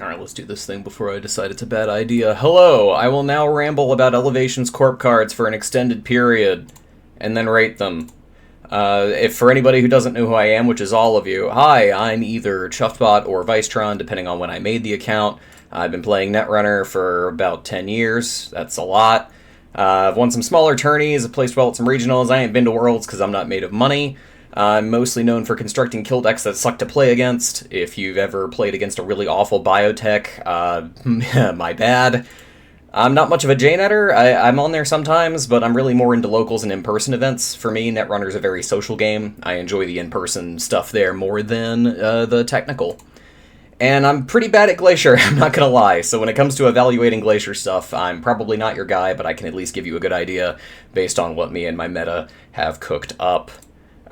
Alright, let's do this thing before I decide it's a bad idea. Hello, I will now ramble about Elevation's corp cards for an extended period, and then rate them. If for anybody who doesn't know who I am, which is all of you, hi, I'm either Chuffbot or Vicetron, depending on when I made the account. I've been playing Netrunner for about 10 years. That's a lot. I've won some smaller tourneys, I've placed well at some regionals. I ain't been to Worlds because I'm not made of money. I'm mostly known for constructing kill decks that suck to play against. If you've ever played against a really awful biotech, my bad. I'm not much of a JNetter. I'm on there sometimes, but I'm really more into locals and in-person events. For me, Netrunner's a very social game. I enjoy the in-person stuff there more than the technical. And I'm pretty bad at Glacier, I'm not gonna lie, so when it comes to evaluating Glacier stuff, I'm probably not your guy, but I can at least give you a good idea based on what me and my meta have cooked up.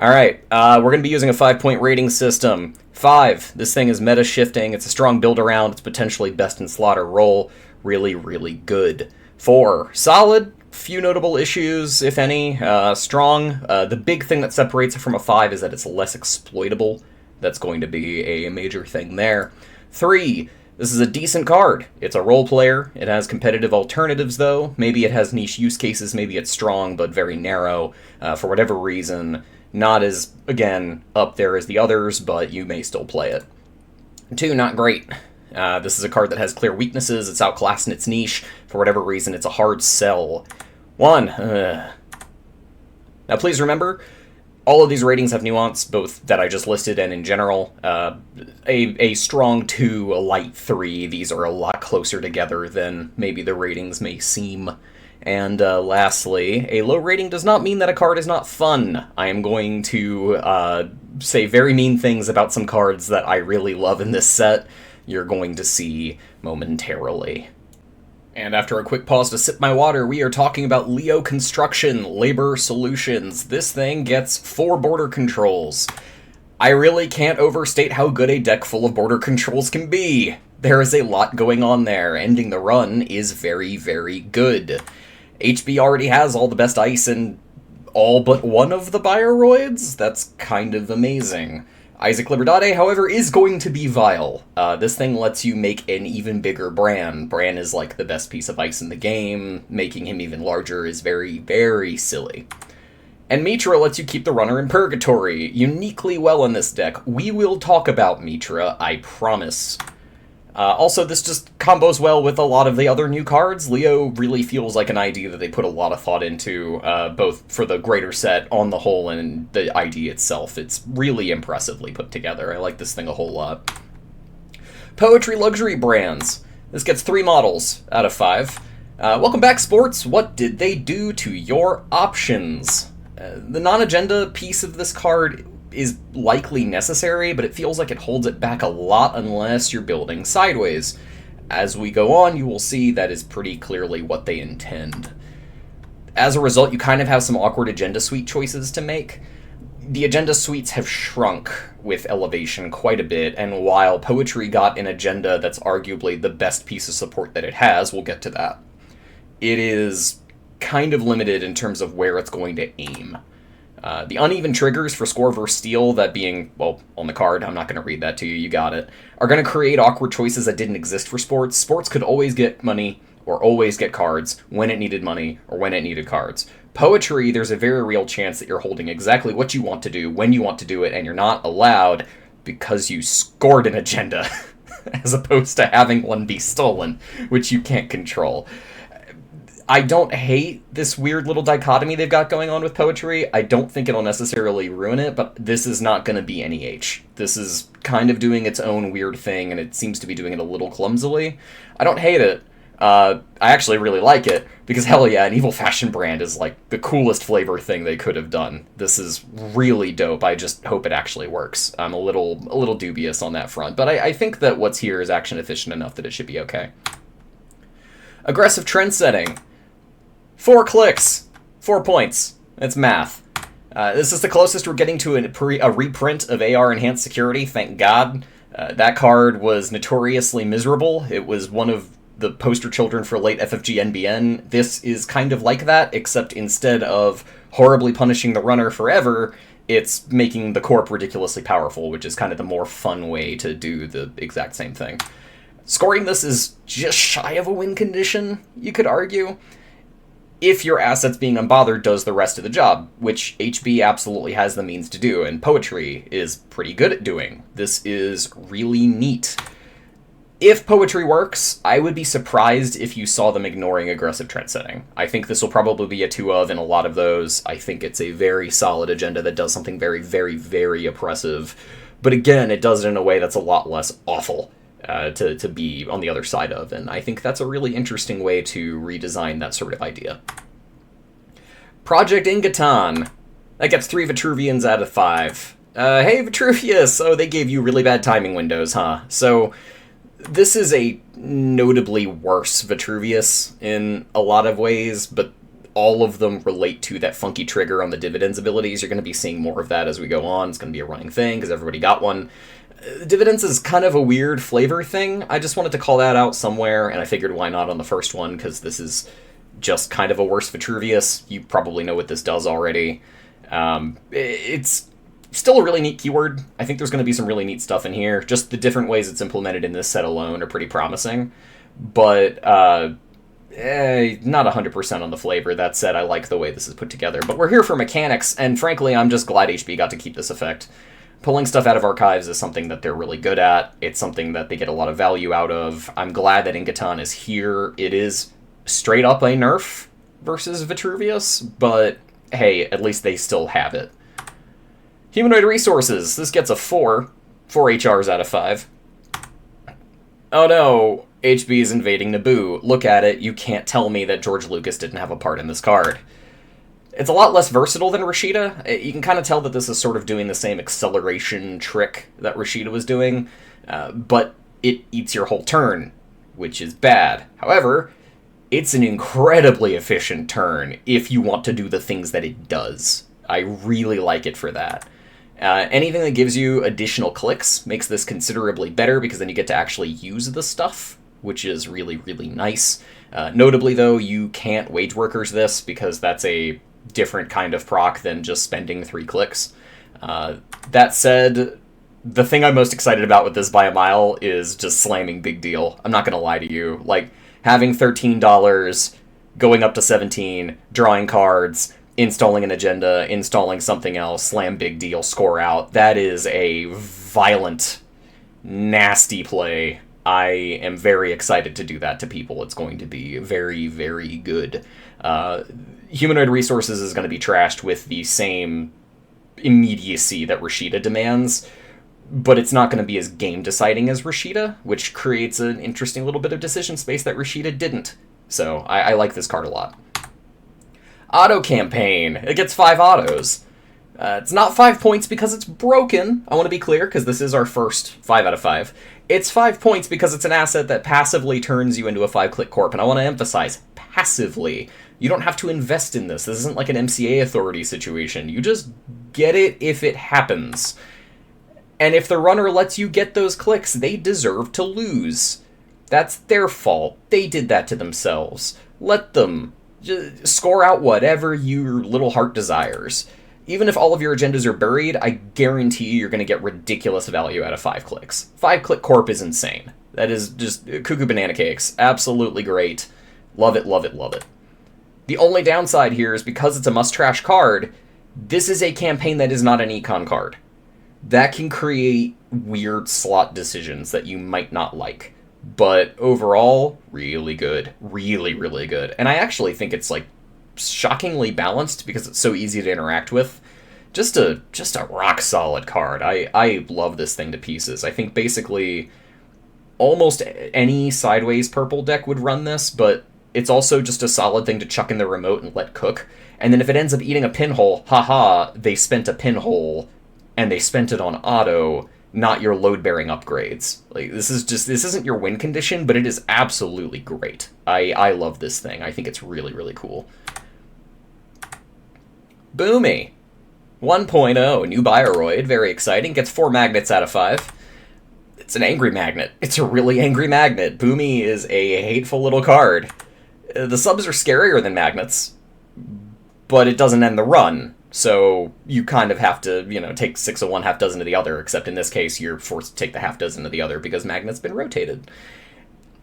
Alright, we're going to be using a 5-point rating system. 5, this thing is meta shifting, it's a strong build around, it's potentially best in slaughter roll, really, really good. 4, solid, few notable issues, if any, strong. The big thing that separates it from a 5 is that it's less exploitable. That's going to be a major thing there. 3, this is a decent card. It's a role player. It has competitive alternatives, though. Maybe it has niche use cases. Maybe it's strong, but very narrow. For whatever reason, not as, again, up there as the others, but you may still play it. 2, not great. This is a card that has clear weaknesses. It's outclassed in its niche. For whatever reason, it's a hard sell. 1, Now please remember, all of these ratings have nuance, both that I just listed and in general. A strong 2, a light 3, these are a lot closer together than maybe the ratings may seem. And lastly, a low rating does not mean that a card is not fun. I am going to say very mean things about some cards that I really love in this set. You're going to see momentarily. And after a quick pause to sip my water, we are talking about Leo Construction Labor Solutions. This thing gets 4 border controls. I really can't overstate how good a deck full of border controls can be. There is a lot going on there. Ending the run is very, very good. HB already has all the best ice in all but one of the bioroids. That's kind of amazing. Isaac Liberdade, however, is going to be vile. This thing lets you make an even bigger Bran. Bran is like the best piece of ice in the game. Making him even larger is very, very silly. And Mitra lets you keep the runner in Purgatory, uniquely well in this deck. We will talk about Mitra, I promise. Also, this just combos well with a lot of the other new cards. Leo really feels like an idea that they put a lot of thought into, both for the greater set on the whole and the ID itself. It's really impressively put together. I like this thing a whole lot. Poetry Luxury Brands. This gets 3 models out of 5. Welcome back, sports. What did they do to your options? The non-agenda piece of this card is likely necessary, but it feels like it holds it back a lot unless you're building sideways. As we go on, you will see that is pretty clearly what they intend. As a result, you kind of have some awkward agenda suite choices to make. The agenda suites have shrunk with Elevation quite a bit, and while Poetry got an agenda that's arguably the best piece of support that it has, we'll get to that, it is kind of limited in terms of where it's going to aim. The uneven triggers for score versus steal, that being, well, on the card, I'm not going to read that to you, you got it, are going to create awkward choices that didn't exist for sports. Sports could always get money, or always get cards, when it needed money, or when it needed cards. Poetry, there's a very real chance that you're holding exactly what you want to do, when you want to do it, and you're not allowed because you scored an agenda, as opposed to having one be stolen, which you can't control. I don't hate this weird little dichotomy they've got going on with Poetry. I don't think it'll necessarily ruin it, but this is not going to be NEH. This is kind of doing its own weird thing, and it seems to be doing it a little clumsily. I don't hate it. I actually really like it, because hell yeah, an Evil Fashion brand is like the coolest flavor thing they could have done. This is really dope. I just hope it actually works. I'm a little dubious on that front, but I think that what's here is action efficient enough that it should be okay. Aggressive trend setting. 4 clicks, 4 points. It's math. This is the closest we're getting to a reprint of AR Enhanced Security, thank God. That card was notoriously miserable. It was one of the poster children for late FFG NBN. This is kind of like that, except instead of horribly punishing the runner forever, it's making the corp ridiculously powerful, which is kind of the more fun way to do the exact same thing. Scoring this is just shy of a win condition, you could argue, if your assets being unbothered does the rest of the job, which HB absolutely has the means to do, and Poetry is pretty good at doing. This is really neat. If Poetry works, I would be surprised if you saw them ignoring aggressive trendsetting. I think this will probably be a 2 of in a lot of those. I think it's a very solid agenda that does something very, very, very oppressive. But again, it does it in a way that's a lot less awful to be on the other side of, and I think that's a really interesting way to redesign that sort of idea. Project Ingatan. That gets 3 Vitruvians out of 5. Hey, Vitruvius! Oh, they gave you really bad timing windows, huh? So, this is a notably worse Vitruvius in a lot of ways, but all of them relate to that funky trigger on the dividends abilities. You're going to be seeing more of that as we go on. It's going to be a running thing, because everybody got one. Dividends is kind of a weird flavor thing. I just wanted to call that out somewhere, and I figured why not on the first one, because this is just kind of a worse Vitruvius. You probably know what this does already. It's still a really neat keyword. I think there's going to be some really neat stuff in here. Just the different ways it's implemented in this set alone are pretty promising. But not 100% on the flavor. That said, I like the way this is put together. But we're here for mechanics, and frankly, I'm just glad HB got to keep this effect. Pulling stuff out of archives is something that they're really good at. It's something that they get a lot of value out of. I'm glad that Ingatan is here. It is straight up a nerf versus Vitruvius, but hey, at least they still have it. Humanoid resources. This gets a 4. 4 HRs out of 5. Oh no, HB is invading Naboo. Look at it. You can't tell me that George Lucas didn't have a part in this card. It's a lot less versatile than Rashida. You can kind of tell that this is sort of doing the same acceleration trick that Rashida was doing, but it eats your whole turn, which is bad. However, it's an incredibly efficient turn if you want to do the things that it does. I really like it for that. Anything that gives you additional clicks makes this considerably better, because then you get to actually use the stuff, which is really, really nice. Notably, though, you can't wage workers this, because that's a different kind of proc than just spending 3 clicks. That said, the thing I'm most excited about with this by a mile is just slamming Big Deal. I'm not going to lie to you. Like, having $13, going up to 17, drawing cards, installing an agenda, installing something else, slam Big Deal, score out. That is a violent, nasty play. I am very excited to do that to people. It's going to be very, very good. Humanoid resources is going to be trashed with the same immediacy that Rashida demands, but it's not going to be as game-deciding as Rashida, which creates an interesting little bit of decision space that Rashida didn't. So I like this card a lot. Auto campaign. It gets 5 autos. It's not 5 points because it's broken. I want to be clear, because this is our first 5 out of 5. It's 5 points because it's an asset that passively turns you into a 5-click corp, and I want to emphasize, passively. You don't have to invest in this. This isn't like an MCA authority situation. You just get it if it happens. And if the runner lets you get those clicks, they deserve to lose. That's their fault. They did that to themselves. Let them. Just score out whatever your little heart desires. Even if all of your agendas are buried, I guarantee you're going to get ridiculous value out of 5 clicks. 5-click corp is insane. That is just cuckoo banana cakes. Absolutely great. Love it, love it, love it. The only downside here is because it's a must-trash card, this is a campaign that is not an econ card. That can create weird slot decisions that you might not like. But overall, really good. Really, really good. And I actually think it's, like, shockingly balanced because it's so easy to interact with. Just a rock-solid card. I love this thing to pieces. I think basically almost any sideways purple deck would run this, but it's also just a solid thing to chuck in the remote and let cook. And then if it ends up eating a pinhole, haha, they spent a pinhole, and they spent it on auto, not your load-bearing upgrades. Like, this isn't your win condition, but it is absolutely great. I love this thing. I think it's really, really cool. Boommy. 1.0, new bioroid, very exciting. Gets 4 magnets out of 5. It's an angry magnet. It's a really angry magnet. Boommy is a hateful little card. The subs are scarier than magnets, but it doesn't end the run. So you kind of have to, take 6 of one, half dozen of the other, except in this case, you're forced to take the half dozen of the other because magnet's been rotated.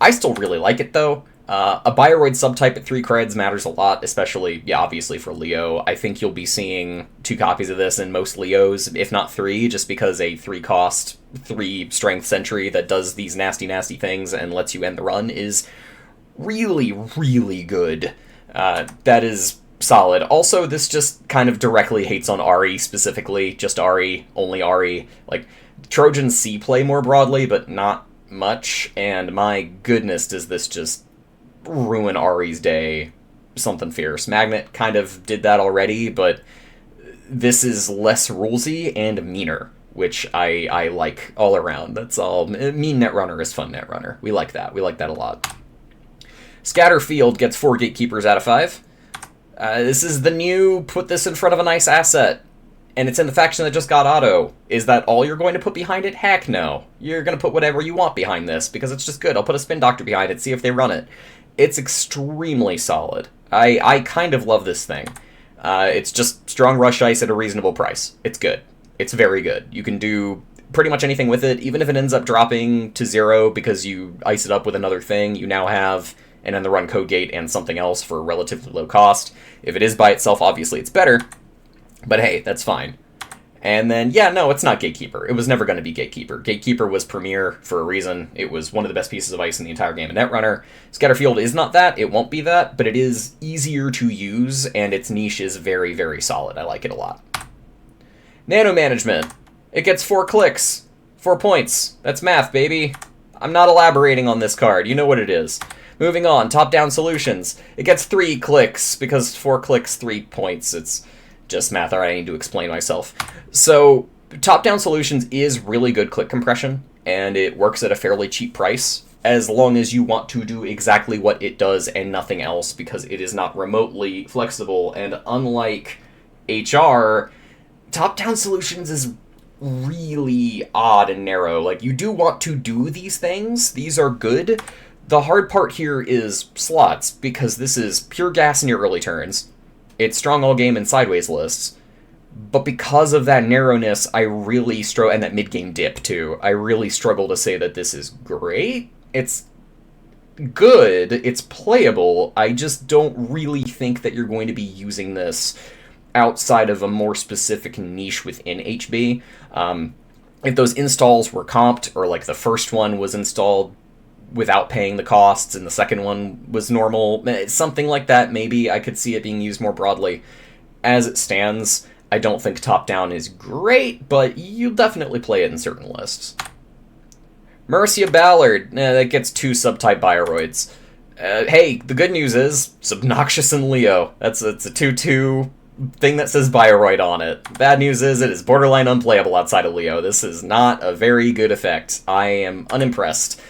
I still really like it, though. A bioroid subtype at 3 creds matters a lot, especially, yeah, obviously for Leo. I think you'll be seeing 2 copies of this in most Leos, if not 3, just because a 3-cost, 3-strength sentry that does these nasty, nasty things and lets you end the run is really, really good. That is solid. Also, this just kind of directly hates on Ahri specifically. Just Ahri, only Ahri. Like, Trojans see play more broadly, but not much, and my goodness, does this just ruin Ahri's day something fierce. Magnet kind of did that already, but this is less rulesy and meaner, which I like all around. That's all. Mean Netrunner is fun Netrunner. We like that. We like that a lot. Scatterfield gets 4 gatekeepers out of 5. This is the new, put this in front of a nice asset, and it's in the faction that just got Otto. Is that all you're going to put behind it? Heck no. You're going to put whatever you want behind this, because it's just good. I'll put a spin doctor behind it, see if they run it. It's extremely solid. I kind of love this thing. It's just strong rush ice at a reasonable price. It's good. It's very good. You can do pretty much anything with it, even if it ends up dropping to 0 because you ice it up with another thing. You now have an end the run code gate and something else for relatively low cost. If it is by itself, obviously it's better, but hey, that's fine. And then, yeah, no, it's not Gatekeeper. It was never going to be Gatekeeper. Gatekeeper was Premier for a reason. It was one of the best pieces of ice in the entire game of Netrunner. Scatterfield is not that. It won't be that, but it is easier to use, and its niche is very, very solid. I like it a lot. Nano Management. It gets 4 clicks. 4 points. That's math, baby. I'm not elaborating on this card. You know what it is. Moving on. Top-down solutions. It gets 3 clicks, because 4 clicks, 3 points. It's just math. Alright, I need to explain myself. So, top-down solutions is really good click compression, and it works at a fairly cheap price, as long as you want to do exactly what it does and nothing else, because it is not remotely flexible, and unlike HR, top-down solutions is really odd and narrow. Like, you do want to do these things. These are good. The hard part here is slots, because this is pure gas in your early turns. It's strong all game and sideways lists. But because of that narrowness, I really struggle, and that mid-game dip, too, I really struggle to say that this is great. It's good, it's playable, I just don't really think that you're going to be using this outside of a more specific niche within HB. If those installs were comped, or like the first one was installed without paying the costs, and the second one was normal, something like that, maybe I could see it being used more broadly. As it stands, I don't think top-down is great, but you'll definitely play it in certain lists. Mercia Ballard, that gets 2 subtype bioroids. Hey, the good news is, it's obnoxious in Leo. It's a 2/2 thing that says bioroid on it. Bad news is, it is borderline unplayable outside of Leo. This is not a very good effect. I am unimpressed.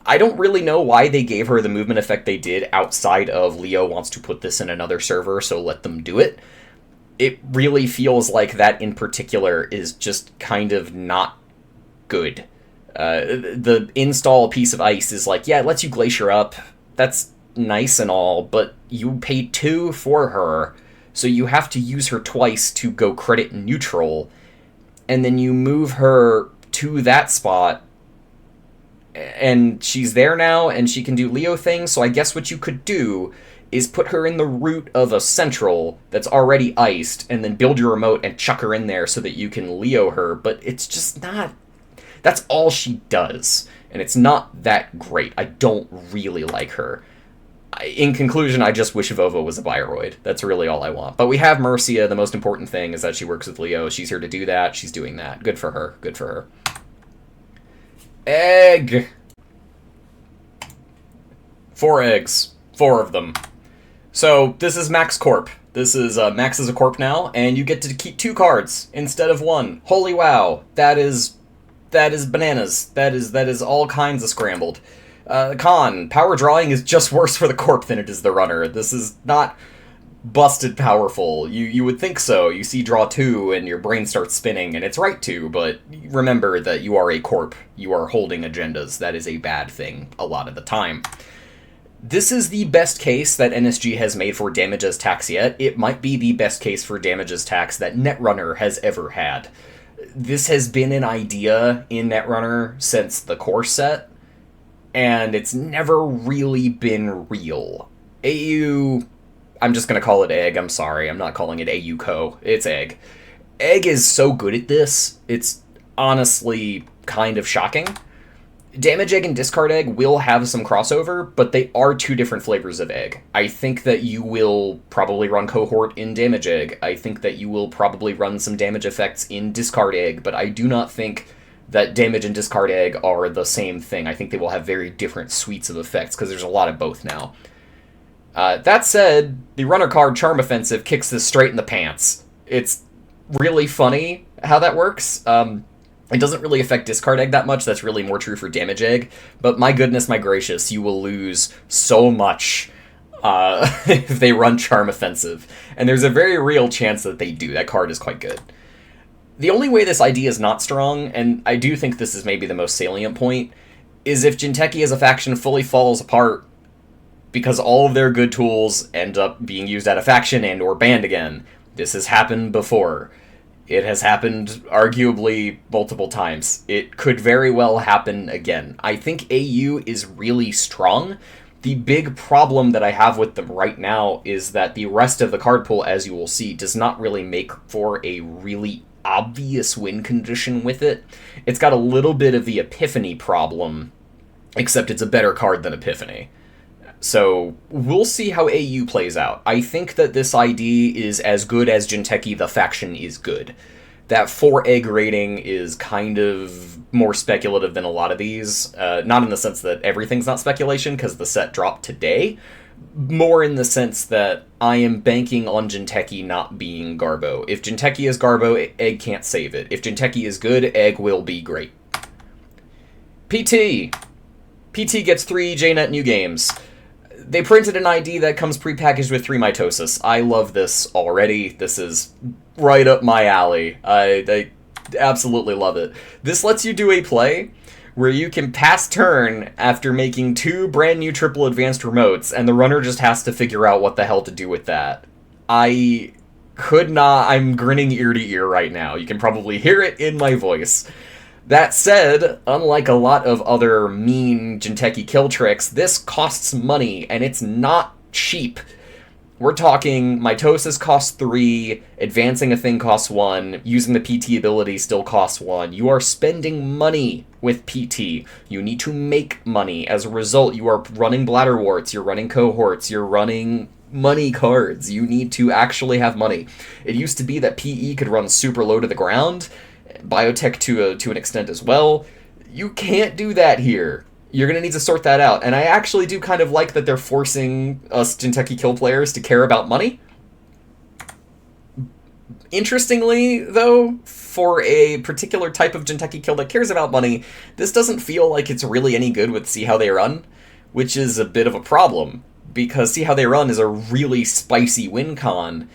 I don't really know why they gave her the movement effect they did outside of Leo wants to put this in another server, so let them do it. It really feels like that in particular is just kind of not good. The install piece of ice is like, yeah, it lets you glacier up. That's nice and all, but you pay 2 for her, so you have to use her twice to go credit neutral, and then you move her to that spot, and she's there now, and she can do Leo things, so I guess what you could do is put her in the root of a central that's already iced, and then build your remote and chuck her in there so that you can Leo her, but it's just not... That's all she does, and it's not that great. I don't really like her. In conclusion, I just wish Vovo was a bioroid. That's really all I want. But we have Mercia. The most important thing is that she works with Leo. She's here to do that. She's doing that. Good for her. Good for her. Egg! 4 eggs. 4 of them. So, this is Max Corp. This is, Max is a corp now, and you get to keep 2 cards instead of 1. Holy wow. That is bananas. That is all kinds of scrambled. Con, power drawing is just worse for the corp than it is the runner. This is not busted powerful. You would think so. You see draw 2 and your brain starts spinning, and it's right to, but remember that you are a corp. You are holding agendas. That is a bad thing a lot of the time. This is the best case that NSG has made for damage as tax yet. It might be the best case for damage as tax that Netrunner has ever had. This has been an idea in Netrunner since the core set, and it's never really been real. AU, I'm just going to call it Egg, I'm sorry, I'm not calling it AU Co. It's Egg. Egg is so good at this, it's honestly kind of shocking. Damage Egg and Discard Egg will have some crossover, but they are two different flavors of Egg. I think that you will probably run Cohort in Damage Egg. I think that you will probably run some damage effects in Discard Egg, but I do not think that Damage and Discard Egg are the same thing. I think they will have very different suites of effects, because there's a lot of both now. That said, the runner card Charm Offensive kicks this straight in the pants. It's really funny how that works. It doesn't really affect Discard Egg that much, that's really more true for Damage Egg, but my goodness, my gracious, you will lose so much if they run Charm Offensive. And there's a very real chance that they do. That card is quite good. The only way this idea is not strong, and I do think this is maybe the most salient point, is if Jinteki as a faction fully falls apart because all of their good tools end up being used out of faction and or banned again. This has happened before. It has happened arguably multiple times. It could very well happen again. I think AU is really strong. The big problem that I have with them right now is that the rest of the card pool, as you will see, does not really make for a really obvious win condition with it. It's got a little bit of the Epiphany problem, except it's a better card than Epiphany. So, we'll see how AU plays out. I think that this ID is as good as Jinteki the faction is good. That 4 egg rating is kind of more speculative than a lot of these. Not in the sense that everything's not speculation, because the set dropped today. More in the sense that I am banking on Jinteki not being Garbo. If Jinteki is Garbo, Egg can't save it. If Jinteki is good, Egg will be great. PT. PT gets 3 JNet new games. They printed an ID that comes prepackaged with 3 mitosis. I love this already. This is right up my alley. I absolutely love it. This lets you do a play where you can pass turn after making 2 brand new triple advanced remotes, and the runner just has to figure out what the hell to do with that. I could not... I'm grinning ear to ear right now. You can probably hear it in my voice. That said, unlike a lot of other mean Jinteki kill tricks, this costs money, and it's not cheap. We're talking mitosis costs 3, advancing a thing costs 1, using the PT ability still costs 1. You are spending money with PT. You need to make money. As a result, you are running bladderworts, you're running cohorts, you're running money cards. You need to actually have money. It used to be that PE could run super low to the ground, biotech to an extent as well. You can't do that here. You're going to need to sort that out. And I actually do kind of like that they're forcing us Jinteki kill players to care about money. Interestingly, though, for a particular type of Jinteki kill that cares about money, this doesn't feel like it's really any good with See How They Run, which is a bit of a problem, because See How They Run is a really spicy win con.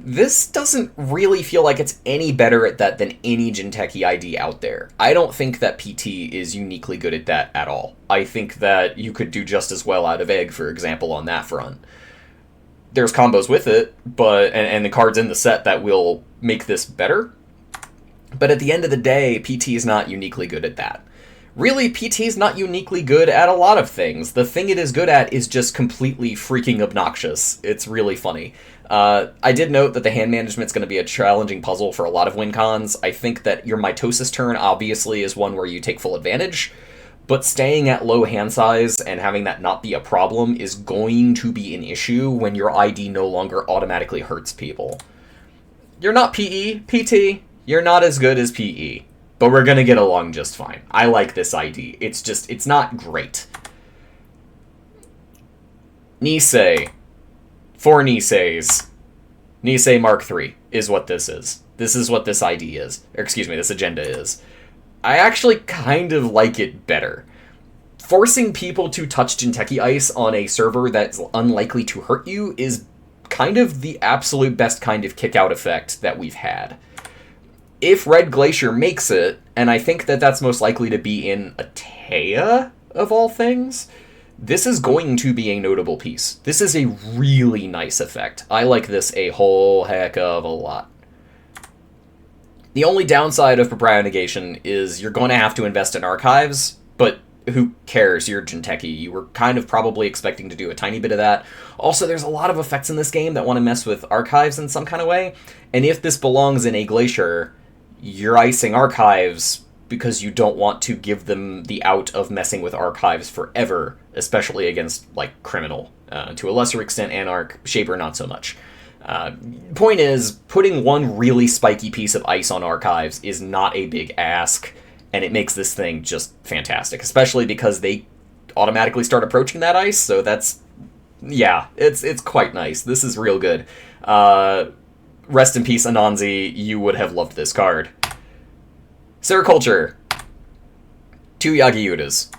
This doesn't really feel like it's any better at that than any Jinteki ID out there. I don't think that PT is uniquely good at that at all. I think that you could do just as well out of Egg, for example, on that front. There's combos with it, but and the cards in the set that will make this better. But at the end of the day, PT is not uniquely good at that. Really, PT is not uniquely good at a lot of things. The thing it is good at is just completely freaking obnoxious. It's really funny. I did note that the hand management's going to be a challenging puzzle for a lot of win cons. I think that your mitosis turn obviously is one where you take full advantage, but staying at low hand size and having that not be a problem is going to be an issue when your ID no longer automatically hurts people. You're not PE, PT, you're not as good as PE, but we're going to get along just fine. I like this ID. It's not great. Nisei. 4 Niseis. Nisei Mark III is what this is. This is what this ID is. Or excuse me, this agenda is. I actually kind of like it better. Forcing people to touch Jinteki Ice on a server that's unlikely to hurt you is kind of the absolute best kind of kick-out effect that we've had. If Red Glacier makes it, and I think that that's most likely to be in Atea, of all things, this is going to be a notable piece. This is a really nice effect. I like this a whole heck of a lot. The only downside of Proprionegation is you're going to have to invest in archives, but who cares? You're jinteki. You were kind of probably expecting to do a tiny bit of that. Also, there's a lot of effects in this game that want to mess with archives in some kind of way, and if this belongs in a glacier, you're icing archives because you don't want to give them the out of messing with archives forever, especially against, like, criminal. To a lesser extent, Anarch, Shaper not so much. Point is, putting one really spiky piece of ice on archives is not a big ask, and it makes this thing just fantastic, especially because they automatically start approaching that ice, so that's... yeah, it's quite nice. This is real good. Rest in peace, Anansi. You would have loved this card. Serakulture. 2 Yagi-Utas.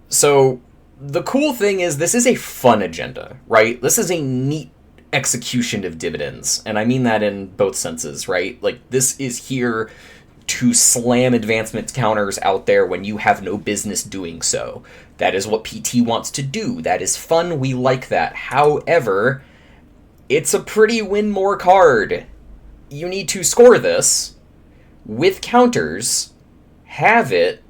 So, the cool thing is this is a fun agenda, right? This is a neat execution of dividends, and I mean that in both senses, right? Like, this is here to slam advancement counters out there when you have no business doing so. That is what PT wants to do. That is fun. We like that. However, it's a pretty win more card. You need to score this with counters, have it,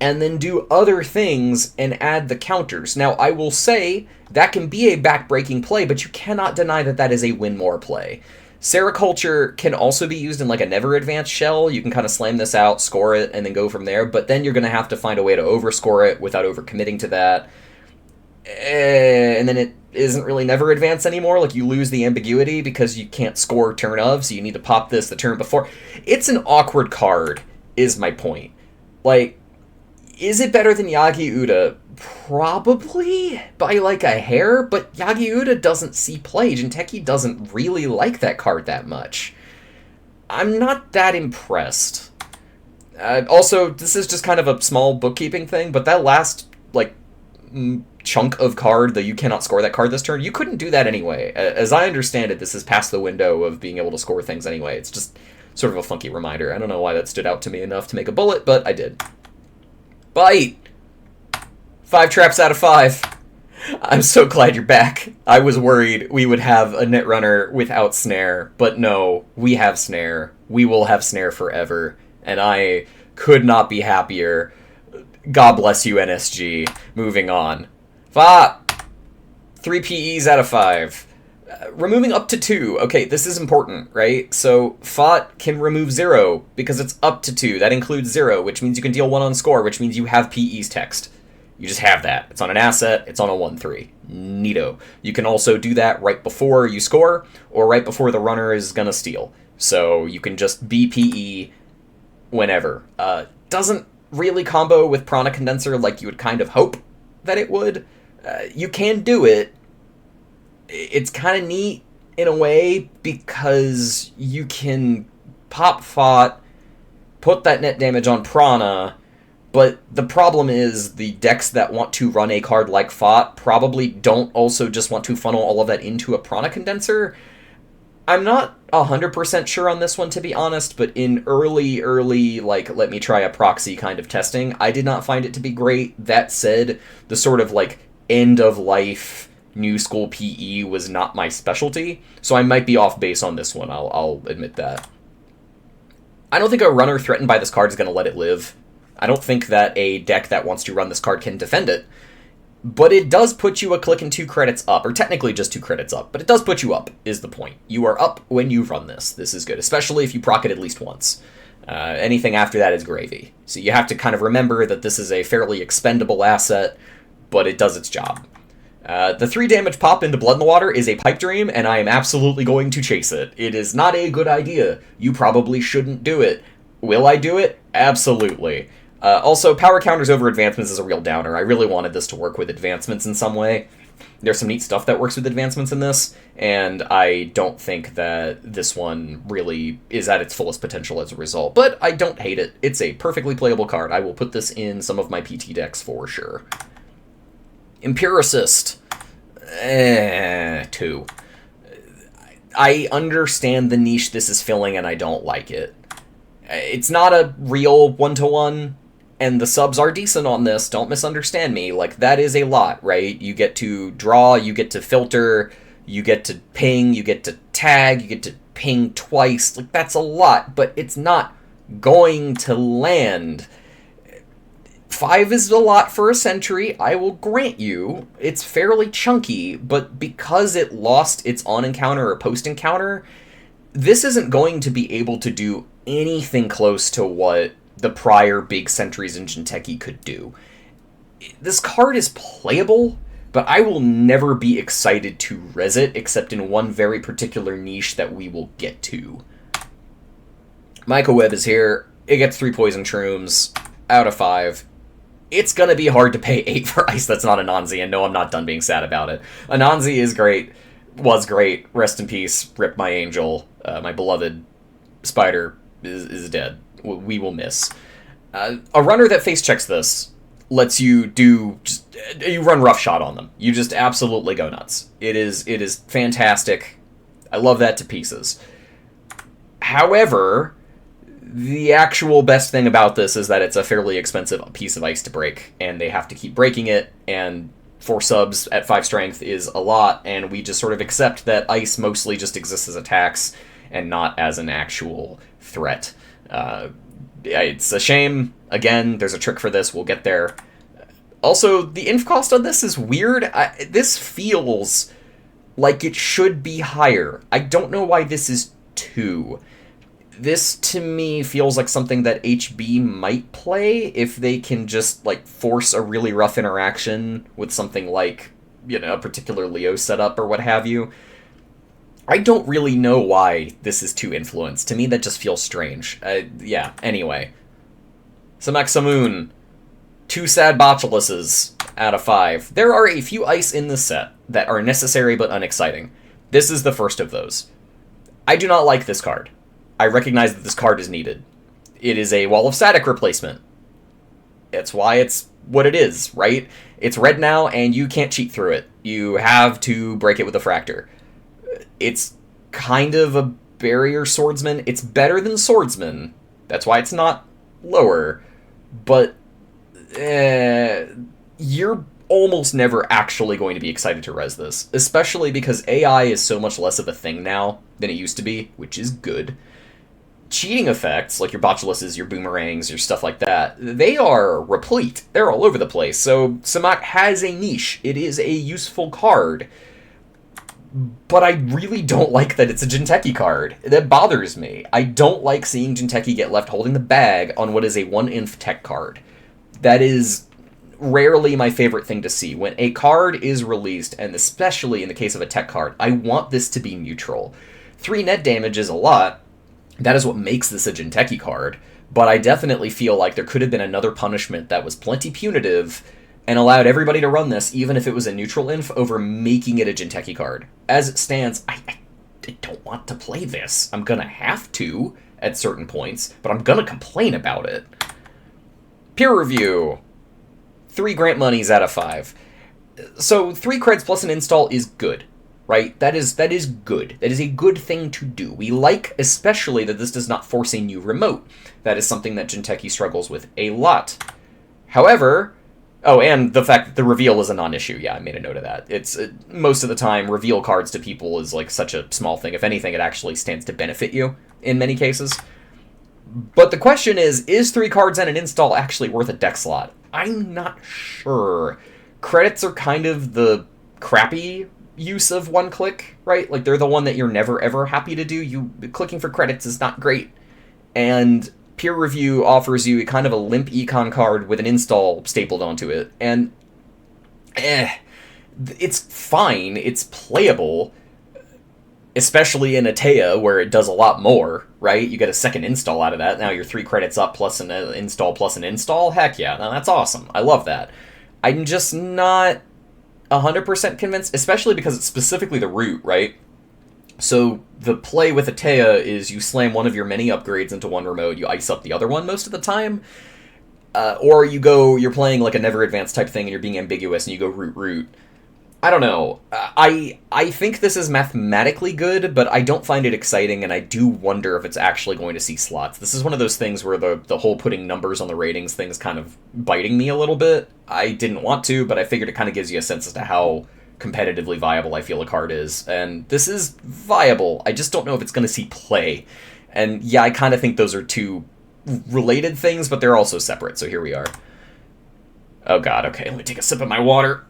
and then do other things and add the counters. Now, I will say that can be a back-breaking play, but you cannot deny that that is a win more play. Serakulture can also be used in like a never advanced shell. You can kind of slam this out, score it, and then go from there, but then you're going to have to find a way to overscore it without overcommitting to that. And then it isn't really never advanced anymore. Like, you lose the ambiguity because you can't score turn of, so you need to pop this the turn before. It's an awkward card, is my point. Like, is it better than Yagi-Uta? Probably, by like a hair, but Yagi-Uta doesn't see play. Jinteki doesn't really like that card that much. I'm not that impressed. Also, this is just kind of a small bookkeeping thing, but that last, like, chunk of card, that you cannot score that card this turn, you couldn't do that anyway. As I understand it, this is past the window of being able to score things anyway. It's just sort of a funky reminder. I don't know why that stood out to me enough to make a bullet, but I did. Byte! 5 traps out of 5. I'm so glad you're back. I was worried we would have a Netrunner without snare, but no, we have snare. We will have snare forever, and I could not be happier. God bless you, NSG. Moving on. 3 PEs out of 5. Removing up to 2. Okay, this is important, right? So, Fot can remove 0, because it's up to 2. That includes 0, which means you can deal 1 on score, which means you have PE's text. You just have that. It's on an asset, it's on a 1-3. Neato. You can also do that right before you score, or right before the runner is gonna steal. So, you can just BPE whenever. Doesn't really combo with Prana Condenser like you would kind of hope that it would. You can do it. It's kind of neat in a way because you can pop Fot, put that net damage on Prana, but the problem is the decks that want to run a card like Fot probably don't also just want to funnel all of that into a Prana Condenser. I'm not 100% sure on this one, to be honest, but in early, like, let me try a proxy kind of testing, I did not find it to be great. That said, the sort of, like, end-of-life new school PE was not my specialty, so I might be off base on this one, I'll admit that. I don't think a runner threatened by this card is going to let it live. I don't think that a deck that wants to run this card can defend it, but it does put you a click and 2 credits up, or technically just 2 credits up, but it does put you up, is the point. You are up when you run this. This is good, especially if you proc it at least once. Anything after that is gravy. So you have to kind of remember that this is a fairly expendable asset, but it does its job. The 3 damage pop into Blood in the Water is a pipe dream, and I am absolutely going to chase it. It is not a good idea. You probably shouldn't do it. Will I do it? Absolutely. Also, power counters over advancements is a real downer. I really wanted this to work with advancements in some way. There's some neat stuff that works with advancements in this, and I don't think that this one really is at its fullest potential as a result. But I don't hate it. It's a perfectly playable card. I will put this in some of my PT decks for sure. Empiricist. 2. I understand the niche this is filling, and I don't like it. It's not a real 1-to-1, and the subs are decent on this, don't misunderstand me. Like, that is a lot, right? You get to draw, you get to filter, you get to ping, you get to tag, you get to ping twice. Like, that's a lot, but it's not going to land. 5 is a lot for a sentry, I will grant you. It's fairly chunky, but because it lost its on-encounter or post-encounter, this isn't going to be able to do anything close to what the prior big sentries in Jinteki could do. This card is playable, but I will never be excited to res it, except in one very particular niche that we will get to. Mycoweb is here. It gets 3 poison shrooms out of 5. It's gonna be hard to pay 8 for ice that's not Anansi, and no, I'm not done being sad about it. Anansi is great, was great, rest in peace, rip my angel, my beloved spider is dead. We will miss. A runner that face checks this lets you you run roughshod on them. You just absolutely go nuts. It is fantastic. I love that to pieces. However, the actual best thing about this is that it's a fairly expensive piece of ice to break, and they have to keep breaking it, and 4 subs at 5 strength is a lot, and we just sort of accept that ice mostly just exists as attacks and not as an actual threat. It's a shame. Again, there's a trick for this. We'll get there. Also, the inf cost on this is weird. This feels like it should be higher. I don't know why this is 2. This, to me, feels like something that HB might play if they can just, like, force a really rough interaction with something like, you know, a particular Leo setup or what have you. I don't really know why this is 2 influence. To me, that just feels strange. Yeah, anyway. Semak-samun. 2 sad botuluses out of 5. There are a few ice in this set that are necessary but unexciting. This is the first of those. I do not like this card. I recognize that this card is needed. It is a Wall of Static replacement. That's why it's what it is, right? It's red now, and you can't cheat through it. You have to break it with a Fractor. It's kind of a barrier swordsman. It's better than swordsman. That's why it's not lower. But you're almost never actually going to be excited to res this. Especially because AI is so much less of a thing now than it used to be, which is good. Cheating effects, like your botuluses, your boomerangs, your stuff like that, they are replete. They're all over the place. So Semak has a niche. It is a useful card. But I really don't like that it's a Jinteki card. That bothers me. I don't like seeing Jinteki get left holding the bag on what is a 1-inf tech card. That is rarely my favorite thing to see. When a card is released, and especially in the case of a tech card, I want this to be neutral. 3 net damage is a lot. That is what makes this a Jinteki card, but I definitely feel like there could have been another punishment that was plenty punitive and allowed everybody to run this, even if it was a neutral inf, over making it a Jinteki card. As it stands, I don't want to play this. I'm gonna have to at certain points, but I'm gonna complain about it. Peer review. 3 grant monies out of 5. So 3 creds plus an install is good. Right? That is good. That is a good thing to do. We like especially that this does not force a new remote. That is something that Jinteki struggles with a lot. However, oh, and the fact that the reveal is a non-issue. Yeah, I made a note of that. It's most of the time, reveal cards to people is like such a small thing. If anything, it actually stands to benefit you in many cases. But the question is 3 cards and an install actually worth a deck slot? I'm not sure. Credits are kind of the crappy use of one-click, right? Like, they're the one that you're never, ever happy to do. Clicking for credits is not great. And peer review offers you kind of a limp econ card with an install stapled onto it. And, it's fine. It's playable. Especially in Atea, where it does a lot more, right? You get a second install out of that. Now you're 3 credits up plus an install plus an install. Heck yeah, now that's awesome. I love that. I'm just not 100% convinced, especially because it's specifically the root, right? So the play with Atea is you slam one of your many upgrades into one remote, you ice up the other one most of the time, or you're playing like a never advanced type thing and you're being ambiguous and you go root. I don't know. I think this is mathematically good, but I don't find it exciting, and I do wonder if it's actually going to see slots. This is one of those things where the whole putting numbers on the ratings thing is kind of biting me a little bit. I didn't want to, but I figured it kind of gives you a sense as to how competitively viable I feel a card is. And this is viable. I just don't know if it's going to see play. And yeah, I kind of think those are 2 related things, but they're also separate, so here we are. Oh god, okay, let me take a sip of my water.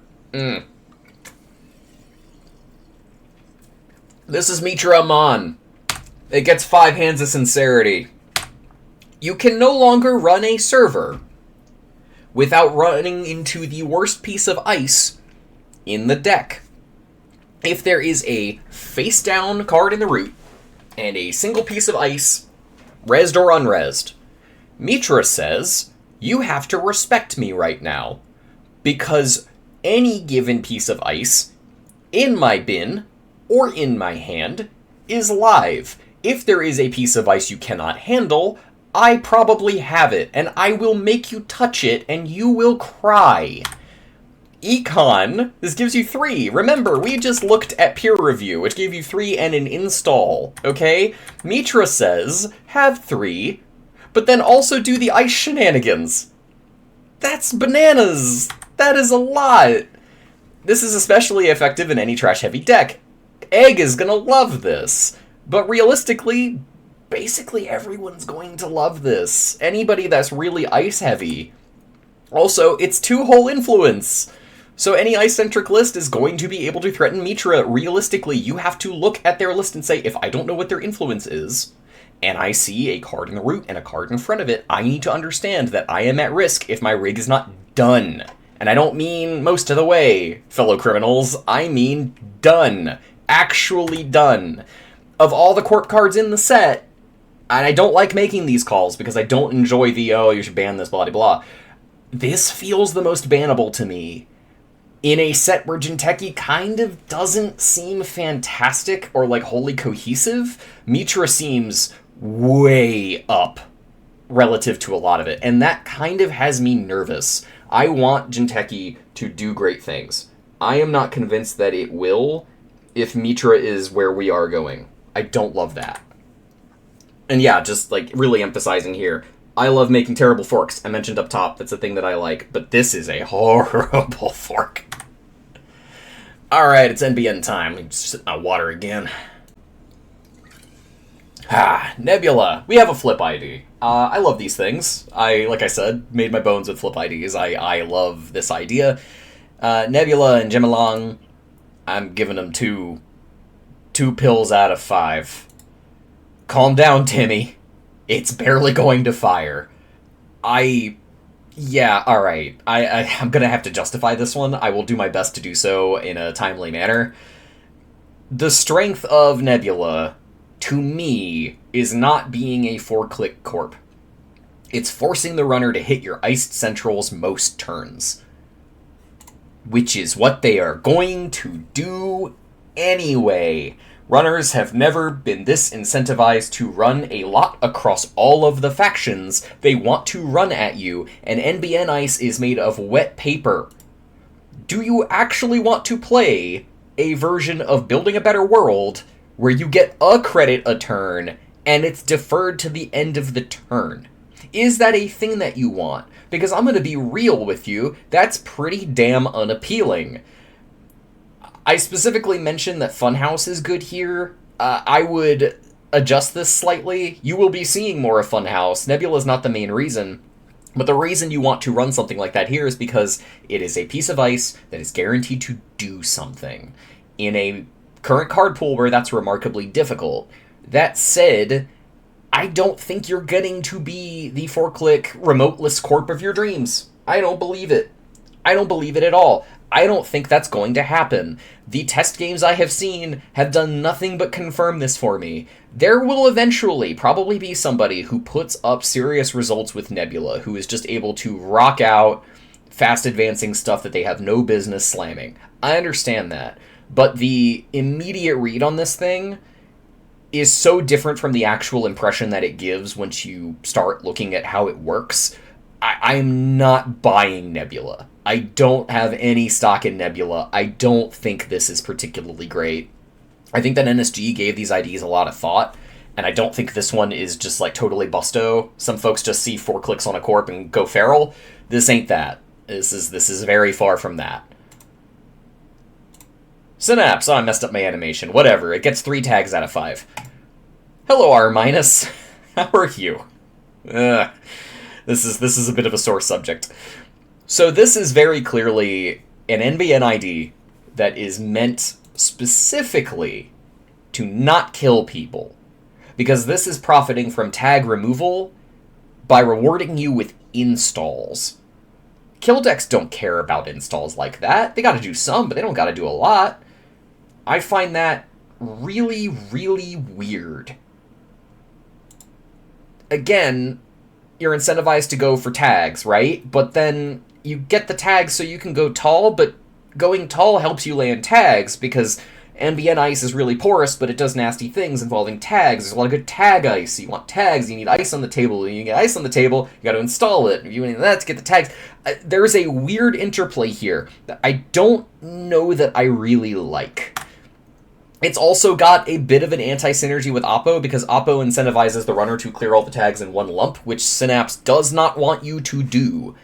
This is Mitra Aman. It gets 5 hands of sincerity. You can no longer run a server without running into the worst piece of ice in the deck. If there is a face-down card in the root and a single piece of ice, rezzed or unrezzed, Mitra says, you have to respect me right now, because any given piece of ice in my bin or in my hand is live. If there is a piece of ice you cannot handle, I probably have it, and I will make you touch it, and you will cry. Econ, this gives you 3. Remember, we just looked at peer review, which gave you 3 and an install, okay? Mitra says, have 3, but then also do the ice shenanigans. That's bananas! That is a lot! This is especially effective in any trash-heavy deck. Egg is gonna love this, but realistically, basically everyone's going to love this. Anybody that's really ice-heavy. Also, it's 2-hole influence! So any ice-centric list is going to be able to threaten Mitra. Realistically, you have to look at their list and say, if I don't know what their influence is, and I see a card in the root and a card in front of it, I need to understand that I am at risk if my rig is not done. And I don't mean most of the way, fellow criminals. I mean done. Actually done. Of all the corp cards in the set, and I don't like making these calls because I don't enjoy the, oh, you should ban this, blah, blah, blah. This feels the most bannable to me. In a set where Jinteki kind of doesn't seem fantastic or, like, wholly cohesive, Mitra seems way up relative to a lot of it, and that kind of has me nervous. I want Jinteki to do great things. I am not convinced that it will if Mitra is where we are going. I don't love that. And yeah, just, like, really emphasizing here, I love making terrible forks. I mentioned up top, that's a thing that I like, but this is a horrible fork. Alright, it's NBN time. Let me just sip my water again. Nebula. We have a flip ID. I love these things. Like I said, made my bones with flip IDs. I love this idea. Nebula and Gemelong, I'm giving them two pills out of 5. Calm down, Timmy. It's barely going to fire. Yeah, alright. I'm gonna have to justify this one. I will do my best to do so in a timely manner. The strength of Nebula, to me, is not being a 4-click corp. It's forcing the runner to hit your iced centrals most turns. Which is what they are going to do anyway. Runners have never been this incentivized to run a lot across all of the factions they want to run at you, and NBN Ice is made of wet paper. Do you actually want to play a version of Building a Better World where you get a credit a turn and it's deferred to the end of the turn? Is that a thing that you want? Because I'm going to be real with you, that's pretty damn unappealing. I specifically mentioned that Funhouse is good here. I would adjust this slightly. You will be seeing more of Funhouse. Nebula is not the main reason. But the reason you want to run something like that here is because it is a piece of ice that is guaranteed to do something. In a current card pool where that's remarkably difficult. That said, I don't think you're getting to be the 4-click remoteless corp of your dreams. I don't believe it. I don't believe it at all. I don't think that's going to happen. The test games I have seen have done nothing but confirm this for me. There will eventually probably be somebody who puts up serious results with Nebula, who is just able to rock out fast advancing stuff that they have no business slamming. I understand that. But the immediate read on this thing is so different from the actual impression that it gives once you start looking at how it works. I'm not buying Nebula. I don't have any stock in Nebula. I don't think this is particularly great. I think that NSG gave these IDs a lot of thought, and I don't think this one is just like totally busto. Some folks just see 4 clicks on a corp and go feral. This ain't that. This is very far from that. Synapse. Oh, I messed up my animation. Whatever. It gets 3 tags out of 5. Hello, R-. How are you? This is a bit of a sore subject. So this is very clearly an NBN ID that is meant specifically to not kill people, because this is profiting from tag removal by rewarding you with installs. Kill decks don't care about installs like that. They gotta do some, but they don't gotta do a lot. I find that really, really weird. Again, you're incentivized to go for tags, right? But then you get the tags so you can go tall, but going tall helps you land tags, because NBN ice is really porous, but it does nasty things involving tags. There's a lot of good tag ice. You want tags, you need ice on the table. You get ice on the table, you gotta install it. You need that to get the tags. There's a weird interplay here that I don't know that I really like. It's also got a bit of an anti-synergy with Oppo, because Oppo incentivizes the runner to clear all the tags in one lump, which Synapse does not want you to do,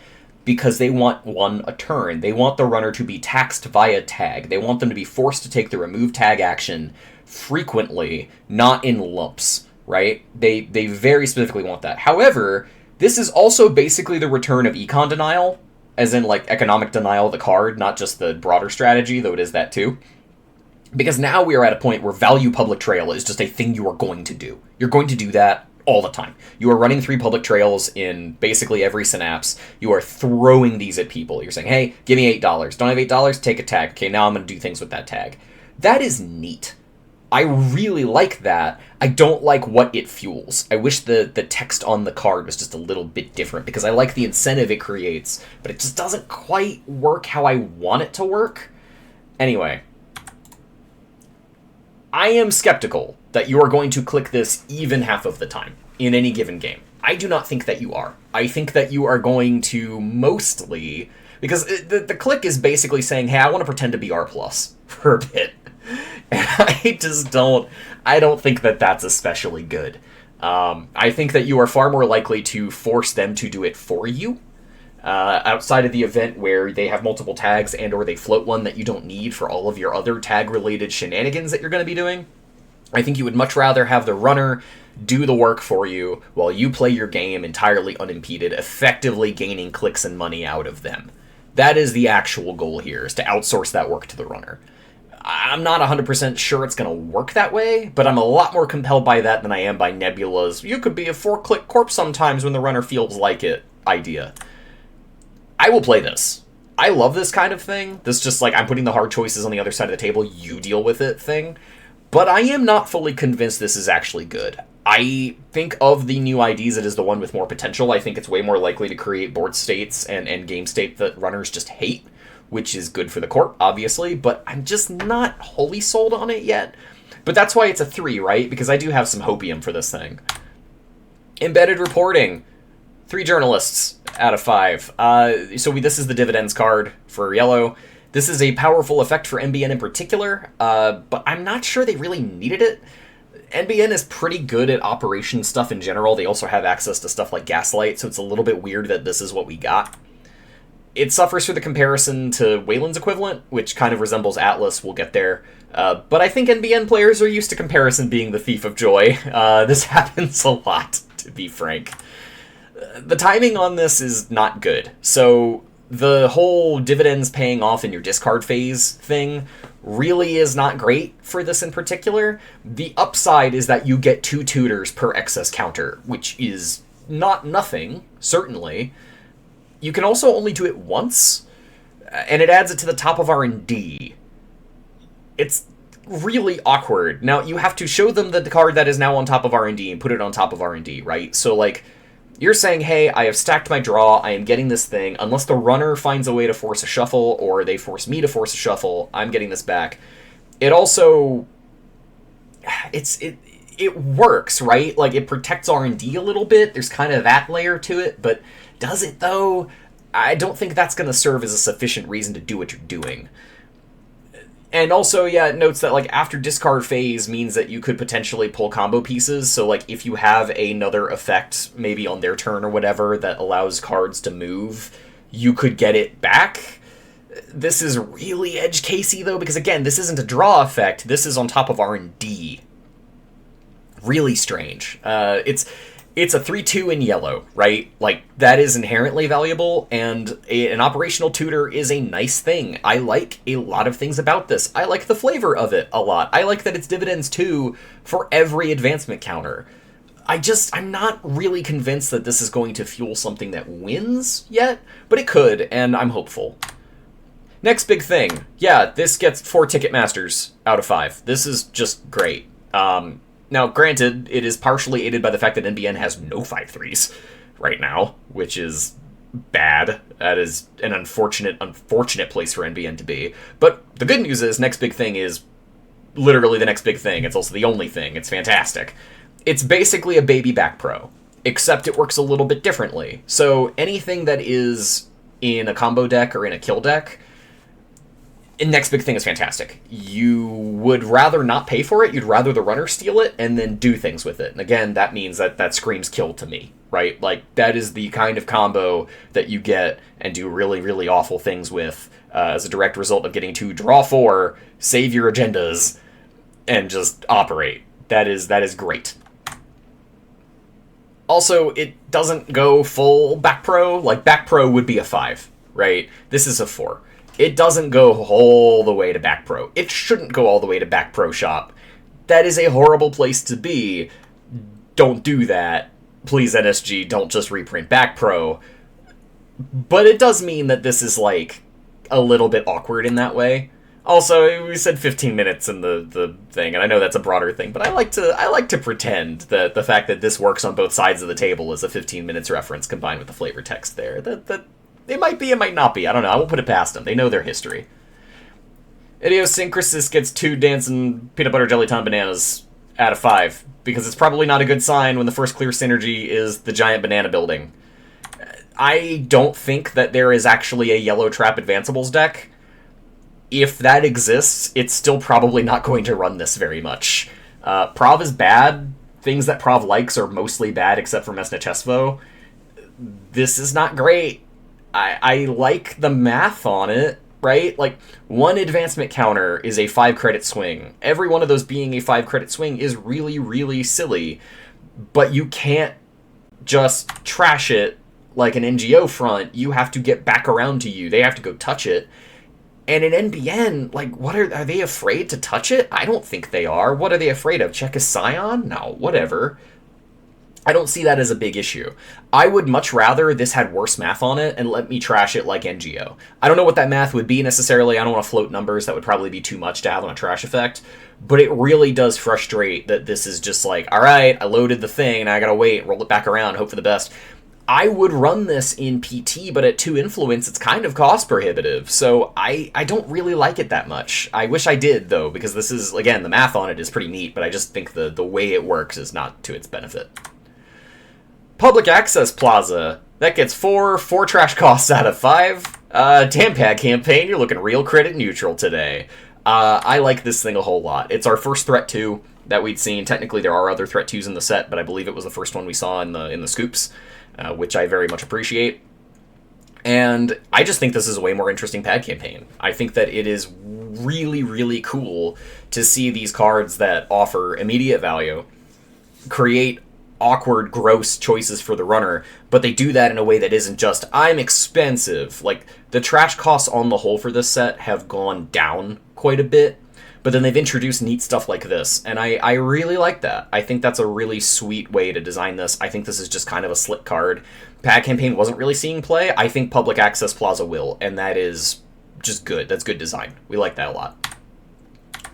because they want one a turn. They want the runner to be taxed via tag. They want them to be forced to take the remove tag action frequently, not in lumps, right? They very specifically want that. However, this is also basically the return of econ denial, as in like economic denial of the card, not just the broader strategy, though it is that too. Because now we are at a point where value public trail is just a thing you are going to do. You're going to do that all the time. You are running 3 public trails in basically every Synapse. You are throwing these at people. You're saying, hey, give me $8. Don't have $8? Take a tag. Okay, now I'm going to do things with that tag. That is neat. I really like that. I don't like what it fuels. I wish the text on the card was just a little bit different, because I like the incentive it creates, but it just doesn't quite work how I want it to work. Anyway, I am skeptical that you are going to click this even half of the time in any given game. I do not think that you are. I think that you are going to mostly... Because the click is basically saying, hey, I want to pretend to be R+, for a bit. And I just don't... I don't think that that's especially good. I think that you are far more likely to force them to do it for you. Outside of the event where they have multiple tags and or they float one that you don't need for all of your other tag-related shenanigans that you're going to be doing, I think you would much rather have the runner do the work for you while you play your game entirely unimpeded, effectively gaining clicks and money out of them. That is the actual goal here, is to outsource that work to the runner. I'm not 100% sure it's going to work that way, but I'm a lot more compelled by that than I am by Nebula's "you could be a 4-click corp sometimes when the runner feels like it" idea. I will play this. I love this kind of thing. This just like, I'm putting the hard choices on the other side of the table, you deal with it thing. But I am not fully convinced this is actually good. I think of the new IDs, it is the one with more potential. I think it's way more likely to create board states and game state that runners just hate, which is good for the corp, obviously, but I'm just not wholly sold on it yet. But that's why it's a 3, right? Because I do have some hopium for this thing. Embedded reporting. 3 journalists out of 5. This is the dividends card for yellow. This is a powerful effect for NBN in particular, but I'm not sure they really needed it. NBN is pretty good at operation stuff in general. They also have access to stuff like Gaslight, so it's a little bit weird that this is what we got. It suffers for the comparison to Weyland's equivalent, which kind of resembles Atlas. We'll get there. But I think NBN players are used to comparison being the thief of joy. This happens a lot, to be frank. The timing on this is not good. So the whole dividends paying off in your discard phase thing really is not great for this in particular. The upside is that you get 2 tutors per excess counter, which is not nothing, certainly. You can also only do it once, and it adds it to the top of R&D. It's really awkward. Now, you have to show them the card that is now on top of R&D and put it on top of R&D, right? So, like, you're saying, hey, I have stacked my draw, I am getting this thing, unless the runner finds a way to force a shuffle, or they force me to force a shuffle, I'm getting this back. It also... It works, right? Like, it protects R&D a little bit, there's kind of that layer to it, but does it, though? I don't think that's going to serve as a sufficient reason to do what you're doing. And also, yeah, it notes that, like, after discard phase means that you could potentially pull combo pieces, so, like, if you have another effect, maybe on their turn or whatever, that allows cards to move, you could get it back. This is really edge-casey, though, because, again, this isn't a draw effect, this is on top of R&D. Really strange. It's a 3-2 in yellow, right? Like, that is inherently valuable, and an operational tutor is a nice thing. I like a lot of things about this. I like the flavor of it a lot. I like that it's dividends 2 for every advancement counter. I'm not really convinced that this is going to fuel something that wins yet, but it could, and I'm hopeful. Next big thing. Yeah, this gets 4 Ticketmasters out of 5. This is just great. Now, granted, it is partially aided by the fact that NBN has no 5-3s right now, which is bad. That is an unfortunate place for NBN to be. But the good news is, next big thing is literally the next big thing. It's also the only thing. It's fantastic. It's basically a baby back pro, except it works a little bit differently. So anything that is in a combo deck or in a kill deck, next big thing is fantastic. You would rather not pay for it, you'd rather the runner steal it, and then do things with it. And again, that means that screams kill to me, right? Like, that is the kind of combo that you get and do really, really awful things with as a direct result of getting to draw 4, save your agendas, and just operate. That is great. Also, it doesn't go full back pro. Like, back pro would be a 5, right? This is a 4. It doesn't go all the way to back pro. It shouldn't go all the way to back pro shop. That is a horrible place to be. Don't do that. Please, NSG, don't just reprint back pro. But it does mean that this is, like, a little bit awkward in that way. Also, we said 15 minutes in the thing, and I know that's a broader thing, but I like to pretend that the fact that this works on both sides of the table is a 15 minutes reference combined with the flavor text there. That it might be, it might not be. I don't know. I won't put it past them. They know their history. Idiosyncrasist gets 2 dancing peanut butter jelly time bananas out of 5, because it's probably not a good sign when the first clear synergy is the giant banana building. I don't think that there is actually a yellow trap advanceables deck. If that exists, it's still probably not going to run this very much. Prov is bad. Things that Prov likes are mostly bad, except for Mesnechesvo. This is not great. I like the math on it, right? Like, 1 advancement counter is a 5 credit swing. Every one of those being a 5 credit swing is really, really silly. But you can't just trash it like an NGO front. You have to get back around to you. They have to go touch it. And in NBN, like, what are they afraid to touch it? I don't think they are. What are they afraid of? Check a Scion? No, whatever. I don't see that as a big issue. I would much rather this had worse math on it and let me trash it like NGO. I don't know what that math would be necessarily. I don't want to float numbers. That would probably be too much to have on a trash effect. But it really does frustrate that this is just like, all right, I loaded the thing, and I gotta wait, roll it back around, hope for the best. I would run this in PT, but at 2 influence, it's kind of cost prohibitive. So I don't really like it that much. I wish I did, though, because this is, again, the math on it is pretty neat, but I just think the way it works is not to its benefit. Public Access Plaza. That gets 4 trash costs out of 5. Tampad campaign, you're looking real credit neutral today. I like this thing a whole lot. It's our first threat 2 that we'd seen. Technically, there are other threat 2s in the set, but I believe it was the first one we saw in the scoops, which I very much appreciate. And I just think this is a way more interesting pad campaign. I think that it is really, really cool to see these cards that offer immediate value create awkward, gross choices for the runner, but they do that in a way that isn't just, I'm expensive. Like, the trash costs on the whole for this set have gone down quite a bit, but then they've introduced neat stuff like this, and I really like that. I think that's a really sweet way to design this. I think this is just kind of a slick card. Pad Campaign wasn't really seeing play. I think Public Access Plaza will, and that is just good. That's good design. We like that a lot.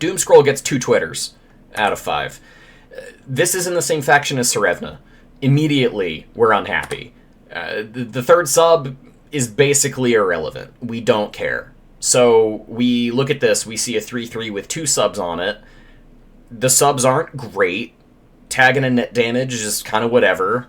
Doomscroll gets 2 Twitters out of 5. This is in the same faction as Serevna. Immediately, we're unhappy. The third sub is basically irrelevant. We don't care. So we look at this, we see a 3-3 with 2 subs on it. The subs aren't great. Tagging and net damage is just kind of whatever.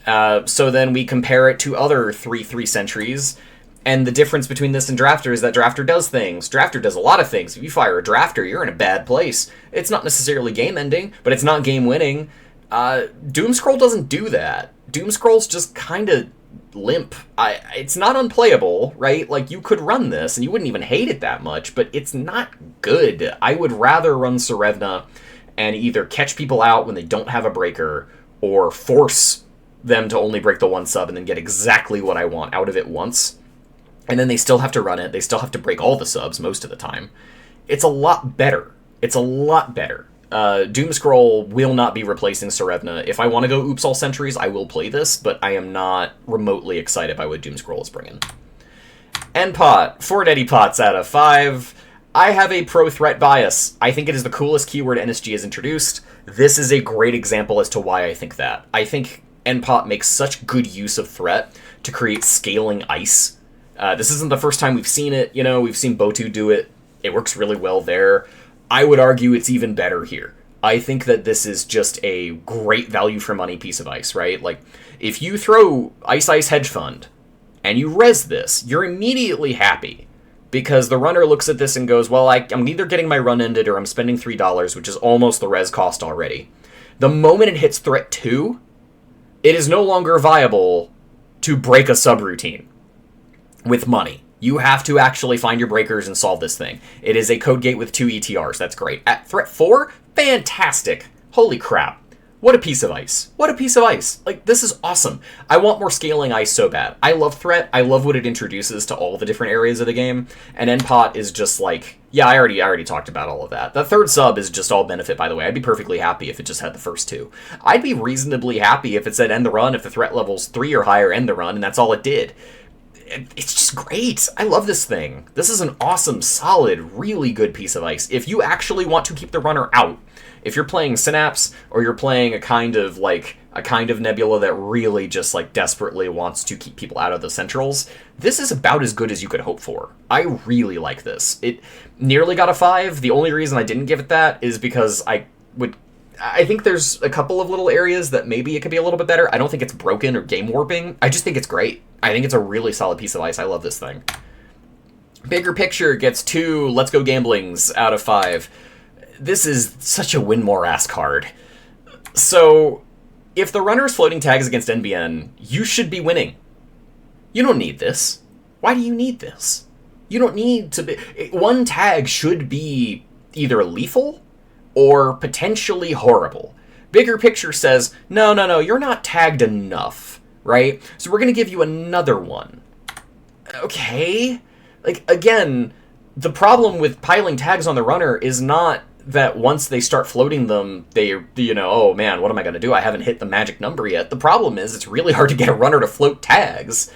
So then we compare it to other 3-3 sentries, and the difference between this and Drafter is that Drafter does things. Drafter does a lot of things. If you fire a Drafter, you're in a bad place. It's not necessarily game-ending, but it's not game-winning. Doomscroll doesn't do that. Doomscroll's just kind of limp. It's not unplayable, right? Like, you could run this, and you wouldn't even hate it that much, but it's not good. I would rather run Serevna and either catch people out when they don't have a breaker, or force them to only break the one sub and then get exactly what I want out of it once. And then they still have to run it. They still have to break all the subs most of the time. It's a lot better. It's a lot better. Doomscroll will not be replacing Serevna. If I want to go Oops All Centuries, I will play this, but I am not remotely excited by what Doomscroll is bringing. NPOT, 4 neti pots out of 5. I have a pro-threat bias. I think it is the coolest keyword NSG has introduced. This is a great example as to why I think that. I think NPOT makes such good use of threat to create scaling ice. This isn't the first time we've seen it. You know, we've seen Botu do it. It works really well there. I would argue it's even better here. I think that this is just a great value for money piece of ice, right? Like, if you throw Ice Ice Hedge Fund and you res this, you're immediately happy. Because the runner looks at this and goes, well, I'm either getting my run ended or I'm spending $3, which is almost the res cost already. The moment it hits threat 2, it is no longer viable to break a subroutine with money. You have to actually find your breakers and solve this thing. It is a code gate with 2 ETRs. That's great. At threat 4, fantastic. Holy crap. What a piece of ice. What a piece of ice. Like, this is awesome. I want more scaling ice so bad. I love threat. I love what it introduces to all the different areas of the game. And NPOT is just like, yeah, I already talked about all of that. The third sub is just all benefit, by the way. I'd be perfectly happy if it just had the first 2. I'd be reasonably happy if it said end the run, if the threat level's 3 or higher, end the run, and that's all it did. It's just great. I love this thing. This is an awesome, solid, really good piece of ice. If you actually want to keep the runner out, if you're playing Synapse, or you're playing a kind of Nebula that really just like desperately wants to keep people out of the centrals, this is about as good as you could hope for. I really like this. It nearly got a 5. The only reason I didn't give it that is because I think there's a couple of little areas that maybe it could be a little bit better. I don't think it's broken or game warping. I just think it's great. I think it's a really solid piece of ice. I love this thing. Bigger Picture gets 2 Let's Go Gamblings out of 5. This is such a win more ass card. So, if the runner is floating tags against NBN, you should be winning. You don't need this. Why do you need this? You don't need to be... One tag should be either lethal or potentially horrible. Bigger Picture says, no, you're not tagged enough, right? So we're going to give you another one. Okay? Like, again, the problem with piling tags on the runner is not that once they start floating them, oh man, what am I going to do? I haven't hit the magic number yet. The problem is it's really hard to get a runner to float tags.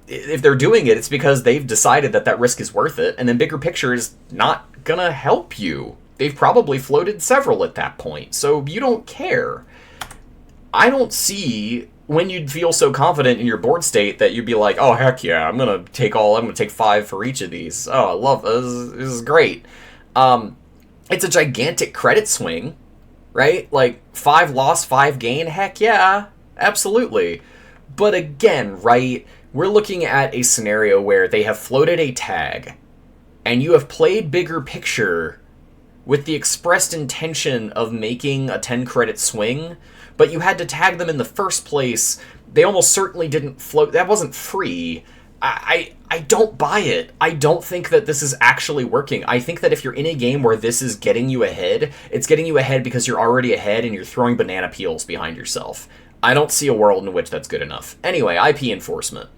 If they're doing it, it's because they've decided that risk is worth it, and then Bigger Picture is not going to help you. They've probably floated several at that point, so you don't care. I don't see when you'd feel so confident in your board state that you'd be like, oh, heck yeah, I'm going to take 5 for each of these. Oh, I love this. This is great. It's a gigantic credit swing, right? Like, 5 loss, 5 gain, heck yeah, absolutely. But again, right, we're looking at a scenario where they have floated a tag, and you have played Bigger Picture with the expressed intention of making a 10 credit swing, but you had to tag them in the first place. They almost certainly didn't float. That wasn't free. I don't buy it. I don't think that this is actually working. I think that if you're in a game where this is getting you ahead, it's getting you ahead because you're already ahead and you're throwing banana peels behind yourself. I don't see a world in which that's good enough. Anyway, IP enforcement.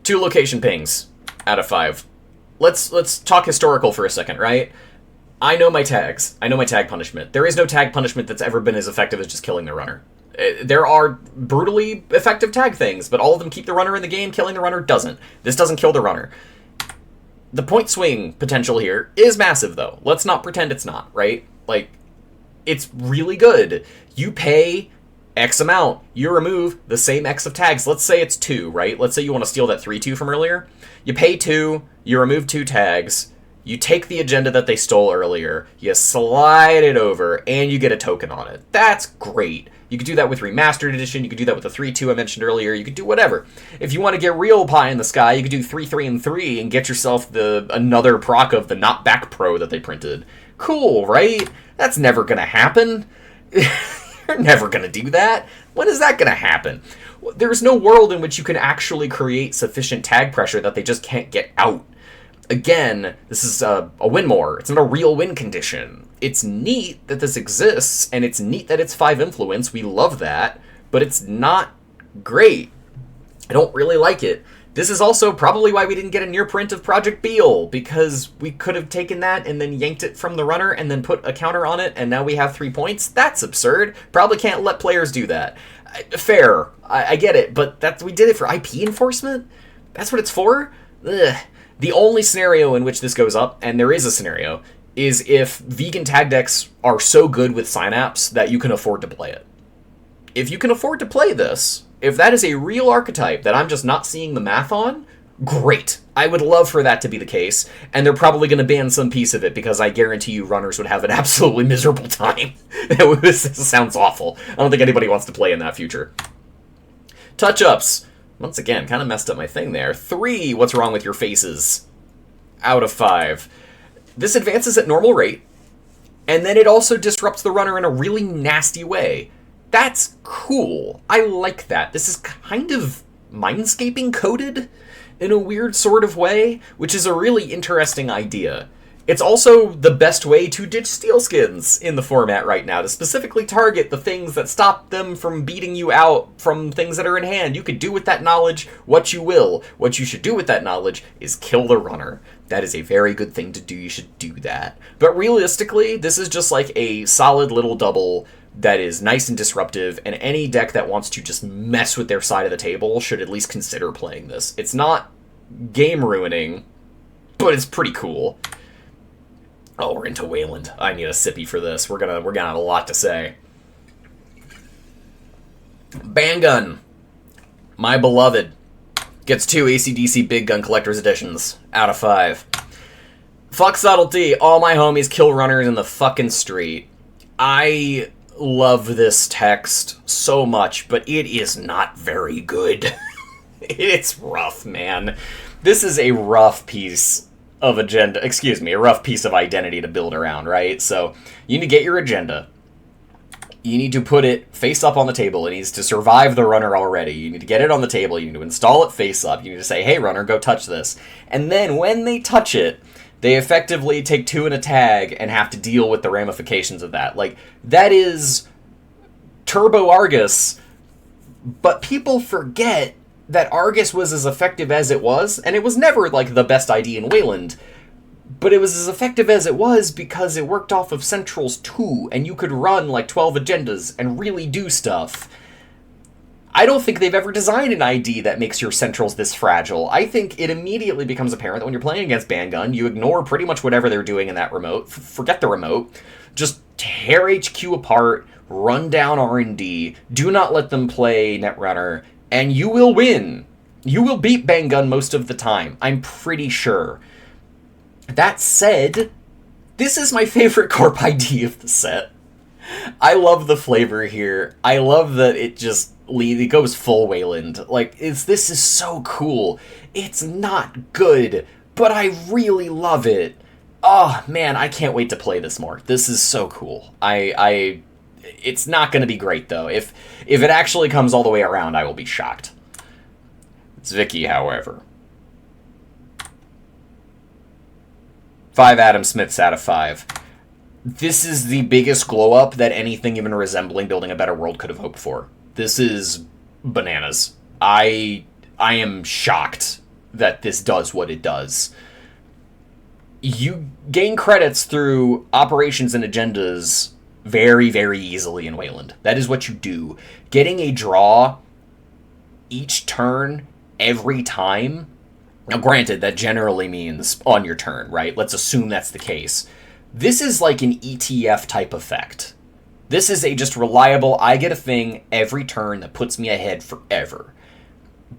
2 location pings out of 5. Let's talk historical for a second, right? I know my tags. I know my tag punishment. There is no tag punishment that's ever been as effective as just killing the runner. There are brutally effective tag things, but all of them keep the runner in the game. Killing the runner doesn't. This doesn't kill the runner. The point swing potential here is massive, though. Let's not pretend it's not, right? Like, it's really good. You pay X amount. You remove the same X of tags. Let's say it's 2, right? Let's say you want to steal that 3-2 from earlier. You pay 2, you remove 2 tags, you take the agenda that they stole earlier, you slide it over, and you get a token on it. That's great. You could do that with Remastered Edition, you could do that with the 3-2 I mentioned earlier, you could do whatever. If you want to get real pie in the sky, you could do 3-3 and 3 and get yourself another proc of the Not Back Pro that they printed. Cool, right? That's never gonna happen. You're never gonna do that. When is that gonna happen? There's no world in which you can actually create sufficient tag pressure that they just can't get out. Again, this is a win more. It's not a real win condition. It's neat that this exists, and it's neat that it's 5 influence. We love that. but it's not great. I don't really like it. This is also probably why we didn't get a near print of Project Beale, because we could have taken that and then yanked it from the runner and then put a counter on it, and now we have 3 points. That's absurd. Probably can't let players do that. Fair. I get it, but we did it for IP enforcement? That's what it's for? Ugh. The only scenario in which this goes up, and there is a scenario, is if vegan tag decks are so good with Synapse that you can afford to play it. If you can afford to play this, if that is a real archetype that I'm just not seeing the math on, great. I would love for that to be the case, and they're probably going to ban some piece of it, because I guarantee you runners would have an absolutely miserable time. This sounds awful. I don't think anybody wants to play in that future. Touch-ups. Once again, kind of messed up my thing there. 3, what's wrong with your faces? Out of 5. This advances at normal rate, and then it also disrupts the runner in a really nasty way. That's cool. I like that. This is kind of mindscaping coded in a weird sort of way, which is a really interesting idea. It's also the best way to ditch steel skins in the format right now, to specifically target the things that stop them from beating you out from things that are in hand. You could do with that knowledge what you will. What you should do with that knowledge is kill the runner. That is a very good thing to do. You should do that. But realistically, this is just like a solid little double that is nice and disruptive, and any deck that wants to just mess with their side of the table should at least consider playing this. It's not game-ruining, but it's pretty cool. Oh, we're into Weyland. I need a sippy for this. We're gonna have a lot to say. Bangun, my beloved, gets 2 AC/DC Big Gun Collector's Editions out of 5. Fuck subtlety. All my homies kill runners in the fucking street. I love this text so much, but it is not very good. It's rough, man. This is a rough piece of agenda, a rough piece of identity to build around, right? So you need to get your agenda. You need to put it face up on the table. It needs to survive the runner already. You need to get it on the table. You need to install it face up. You need to say, hey, runner, go touch this. And then when they touch it, they effectively take 2 in a tag and have to deal with the ramifications of that. Like, that is Turbo Argus, but people forget that Argus was as effective as it was, and it was never, like, the best ID in Weyland, but it was as effective as it was because it worked off of Centrals too, and you could run, like, 12 agendas and really do stuff. I don't think they've ever designed an ID that makes your Centrals this fragile. I think it immediately becomes apparent that when you're playing against Bangun, you ignore pretty much whatever they're doing in that remote. Forget the remote. Just tear HQ apart, run down R&D, do not let them play Netrunner, and you will win. You will beat Bangun most of the time, I'm pretty sure. That said, this is my favorite corp ID of the set. I love the flavor here. I love that it goes full Weyland. Like, this is so cool. It's not good, but I really love it. Oh, man, I can't wait to play this more. This is so cool. It's not going to be great, though. If it actually comes all the way around, I will be shocked. Zvicky, however. 5 Adam Smiths out of 5. This is the biggest glow-up that anything even resembling Building a Better World could have hoped for. This is bananas. I am shocked that this does what it does. You gain credits through operations and agendas very, very easily in Weyland. That is what you do. Getting a draw each turn, every time. Now, granted, that generally means on your turn, right? Let's assume that's the case. This is like an ETF type effect. This is a just reliable, I get a thing every turn that puts me ahead forever.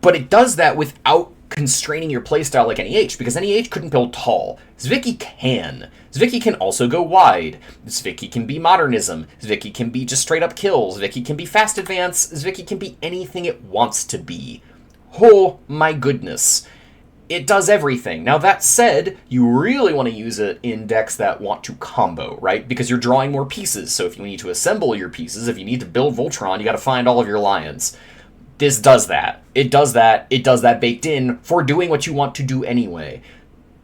But it does that without constraining your playstyle like NEH, because NEH couldn't build tall. Zvicky can. Zvicky can also go wide. Zvicky can be modernism. Zvicky can be just straight up kills. Zvicky can be fast advance. Zvicky can be anything it wants to be. Oh my goodness. It does everything. Now, that said, you really want to use it in decks that want to combo, right? Because you're drawing more pieces, so if you need to assemble your pieces, if you need to build Voltron, you gotta find all of your lions. This does that. It does that. It does that baked in for doing what you want to do anyway.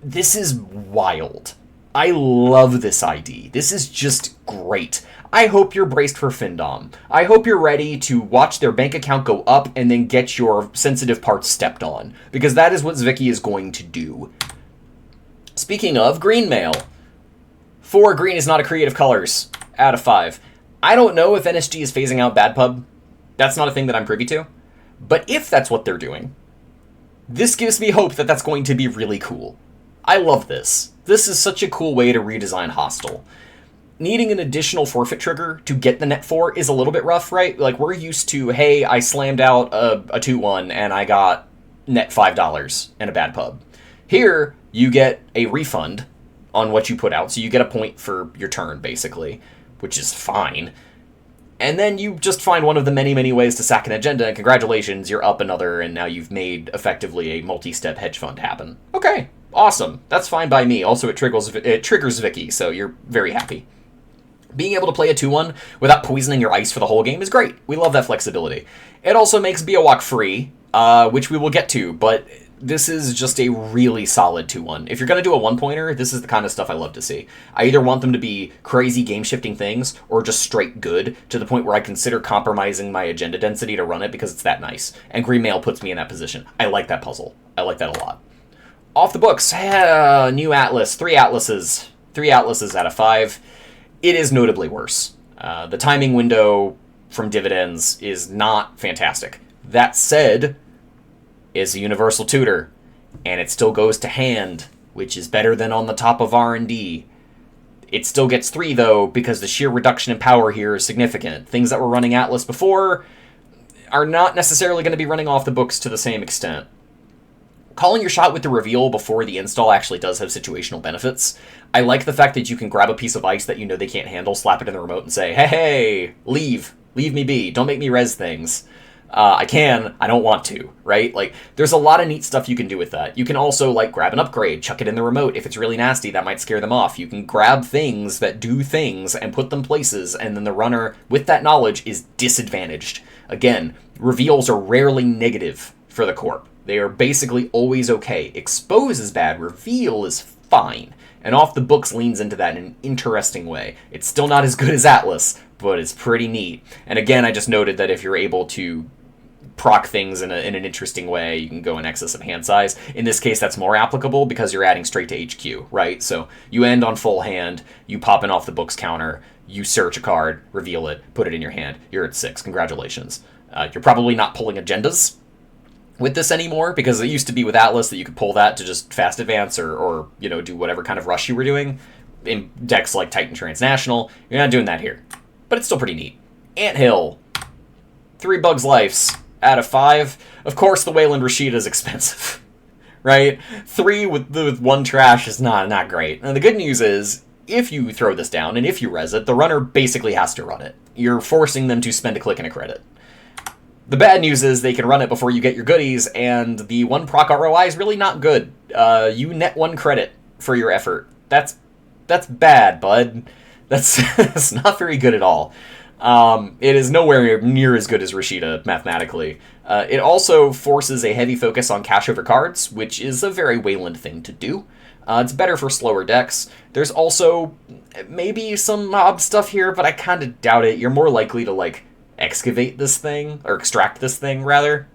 This is wild. I love this ID. This is just great. I hope you're braced for Findom. I hope you're ready to watch their bank account go up and then get your sensitive parts stepped on, because that is what Zviki is going to do. Speaking of, green mail. 4 green is not a creative colors out of 5. I don't know if NSG is phasing out bad pub. That's not a thing that I'm privy to. But if that's what they're doing, this gives me hope that that's going to be really cool. I love this. This is such a cool way to redesign Hostile. Needing an additional forfeit trigger to get the net 4 is a little bit rough, right? Like, we're used to, hey, I slammed out a 2-1 and I got net $5 in a bad pub. Here, you get a refund on what you put out, so you get a point for your turn, basically, which is fine. And then you just find one of the many, many ways to sack an agenda, and congratulations, you're up another, and now you've made, effectively, a multi-step hedge fund happen. Okay, awesome. That's fine by me. Also, it triggers Zviki, so you're very happy. Being able to play a 2-1 without poisoning your ice for the whole game is great. We love that flexibility. It also makes Biowak free, which we will get to, but this is just a really solid 2-1. If you're going to do a 1-pointer, this is the kind of stuff I love to see. I either want them to be crazy game-shifting things, or just straight good, to the point where I consider compromising my agenda density to run it because it's that nice. And Green Mail puts me in that position. I like that puzzle. I like that a lot. Off the books, new Atlas. 3 Atlases. 3 Atlases out of 5. It is notably worse. The timing window from dividends is not fantastic. That said, it's a universal tutor, and it still goes to hand, which is better than on the top of R&D. It still gets 3, though, because the sheer reduction in power here is significant. Things that were running Atlas before are not necessarily going to be running off the books to the same extent. Calling your shot with the reveal before the install actually does have situational benefits. I like the fact that you can grab a piece of ice that you know they can't handle, slap it in the remote, and say, hey, leave me be, don't make me res things. I don't want to, right? Like, there's a lot of neat stuff you can do with that. You can also, like, grab an upgrade, chuck it in the remote. If it's really nasty, that might scare them off. You can grab things that do things and put them places, and then the runner, with that knowledge, is disadvantaged. Again, reveals are rarely negative for the corp. They are basically always okay. Expose is bad, reveal is fine. And Off the Books leans into that in an interesting way. It's still not as good as Atlas, but it's pretty neat. And again, I just noted that if you're able to proc things in an interesting way, you can go in excess of hand size. In this case, that's more applicable because you're adding straight to HQ, right? So you end on full hand, you pop an Off the Books counter, you search a card, reveal it, put it in your hand. You're at 6. Congratulations. You're probably not pulling agendas with this anymore, because it used to be with Atlas that you could pull that to just fast advance or you know, do whatever kind of rush you were doing in decks like Titan Transnational. You're not doing that here, but it's still pretty neat. Anthill, 3 Bugs Lives out of 5. Of course, the Weyland Rashida is expensive, right? 3 with 1 trash is not great. And the good news is, if you throw this down and if you res it, the runner basically has to run it. You're forcing them to spend a click and a credit. The bad news is they can run it before you get your goodies, and the 1 proc ROI is really not good. You net 1 credit for your effort. That's bad, bud. That's not very good at all. It is nowhere near as good as Rashida, mathematically. It also forces a heavy focus on cash over cards, which is a very Weyland thing to do. It's better for slower decks. There's also maybe some mob stuff here, but I kind of doubt it. You're more likely to, like, excavate this thing, or extract this thing, rather.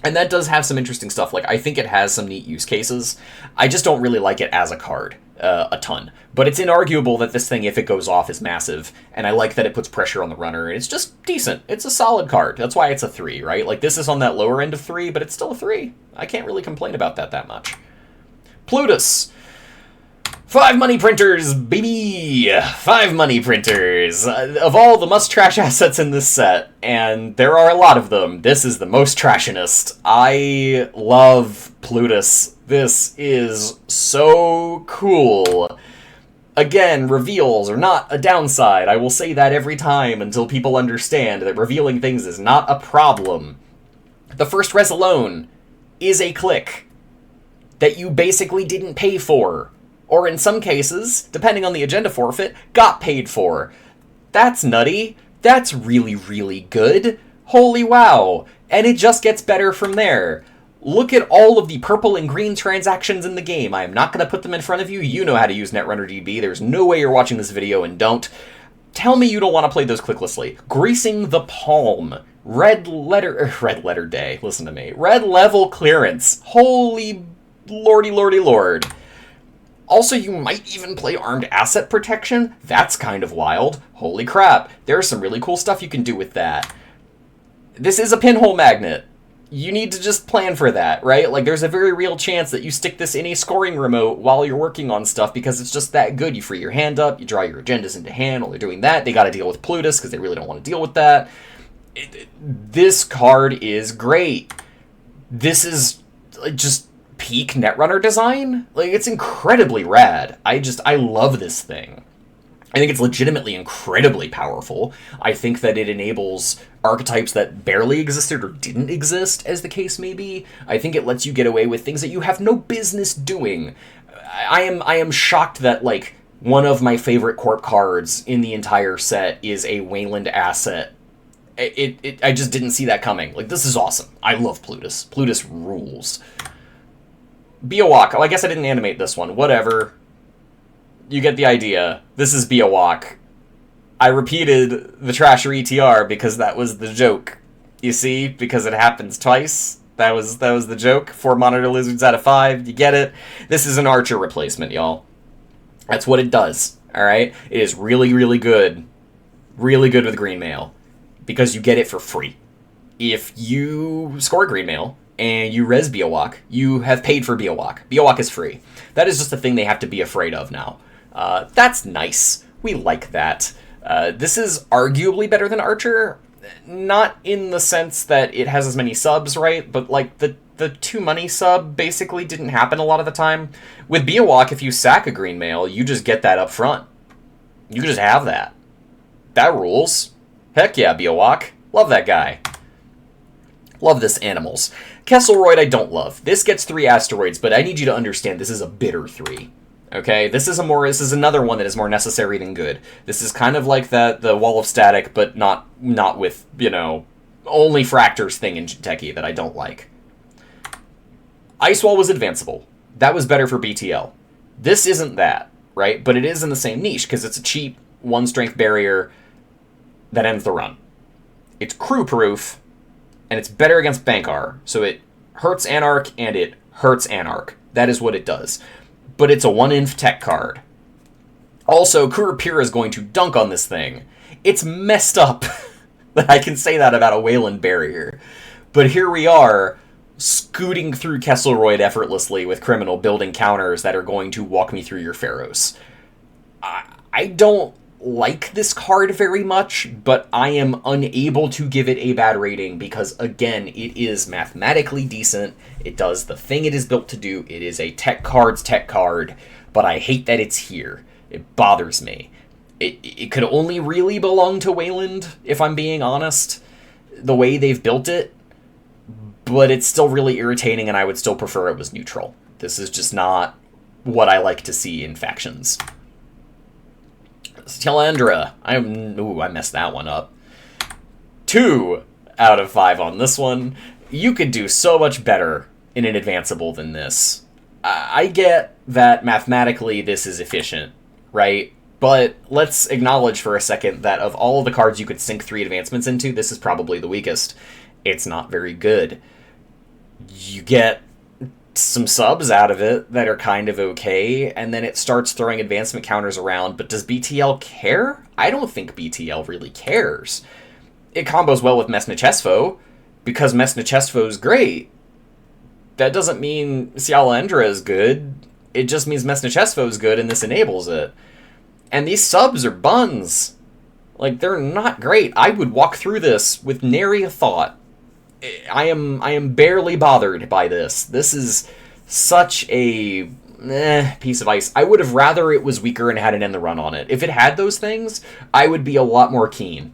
And that does have some interesting stuff. Like, I think it has some neat use cases. I just don't really like it as a card a ton. But it's inarguable that this thing, if it goes off, is massive. And I like that it puts pressure on the runner. And it's just decent. It's a solid card. That's why it's a 3, right? Like, this is on that lower end of 3, but it's still a 3. I can't really complain about that much. Plutus. 5 money printers, baby! 5 money printers. Of all the must-trash assets in this set, and there are a lot of them, this is the most trashinest. I love Plutus. This is so cool. Again, reveals are not a downside. I will say that every time until people understand that revealing things is not a problem. The first res alone is a click that you basically didn't pay for. Or in some cases, depending on the agenda forfeit, got paid for. That's nutty. That's really, really good. Holy wow. And it just gets better from there. Look at all of the purple and green transactions in the game. I am not going to put them in front of you. You know how to use Netrunner DB. There's no way you're watching this video and don't. Tell me you don't want to play those clicklessly. Greasing the Palm. Red letter day. Listen to me. Red level clearance. Holy lordy lordy lord. Also, you might even play Armed Asset Protection. That's kind of wild. Holy crap. There's some really cool stuff you can do with that. This is a pinhole magnet. You need to just plan for that, right? Like, there's a very real chance that you stick this in a scoring remote while you're working on stuff because it's just that good. You free your hand up, you draw your agendas into hand. While they're doing that, they got to deal with Plutus because they really don't want to deal with that. This card is great. This is just peak Netrunner design. Like, it's incredibly rad. I love this thing. I think it's legitimately incredibly powerful. I think that it enables archetypes that barely existed or didn't exist, as the case may be. I think it lets you get away with things that you have no business doing. I am shocked that, like, one of my favorite corp cards in the entire set is a Weyland asset. I just didn't see that coming. Like, this is awesome. I love Plutus. Plutus rules. Biowak. Oh, I guess I didn't animate this one. Whatever. You get the idea. This is Biowak. I repeated the Trasher ETR because that was the joke. You see? Because it happens twice. That was the joke. 4 monitor lizards out of 5. You get it? This is an Archer replacement, y'all. That's what it does. Alright? It is really, really good. Really good with green mail. Because you get it for free. If you score green mail and you res Biowak, you have paid for Biowak. Biowak is free. That is just a thing they have to be afraid of now. That's nice. We like that. This is arguably better than Archer. Not in the sense that it has as many subs, right? But, like, the 2 money sub basically didn't happen a lot of the time. With Biowak, if you sack a green mail, you just get that up front. You can just have that. That rules. Heck yeah, Biowak. Love that guy. Love this animals. Kesselroid I don't love. This gets 3 asteroids, but I need you to understand this is a bitter 3. Okay, this is another one that is more necessary than good. This is kind of like the Wall of Static, but not with, you know, only Fractors thing in Jinteki that I don't like. Ice Wall was advanceable. That was better for BTL. This isn't that, right? But it is in the same niche, because it's a cheap 1-strength barrier that ends the run. It's crew-proof, and it's better against Bankar, so it hurts Anarch, and it hurts Anarch. That is what it does. But it's a 1-inf tech card. Also, Kurapira is going to dunk on this thing. It's messed up that I can say that about a Weyland barrier. But here we are, scooting through Kesselroid effortlessly with Criminal, building counters that are going to walk me through your Pharaohs. I don't like this card very much, but I am unable to give it a bad rating because, again, it is mathematically decent. It does the thing it is built to do. It is a tech card, but I hate that it's here. It bothers me. It could only really belong to Weyland, if I'm being honest, the way they've built it, but it's still really irritating, and I would still prefer it was neutral. This is just not what I like to see in factions. Stelendra. I messed that one up. 2 out of 5 on this one. You could do so much better in an advanceable than this. I get that mathematically this is efficient, right? But let's acknowledge for a second that of all of the cards you could sink 3 advancements into, this is probably the weakest. It's not very good. You get some subs out of it that are kind of okay, and then it starts throwing advancement counters around, but does BTL care? I don't think BTL really cares. It combos well with Mesnachesfo, because Mesnachesfo is great. That doesn't mean Sialendra is good, it just means Mesnachesfo is good, and this enables it. And these subs are buns. Like, they're not great. I would walk through this with nary a thought. I am barely bothered by this. This is such a piece of ice. I would have rather it was weaker and had an end the run on it. If it had those things, I would be a lot more keen.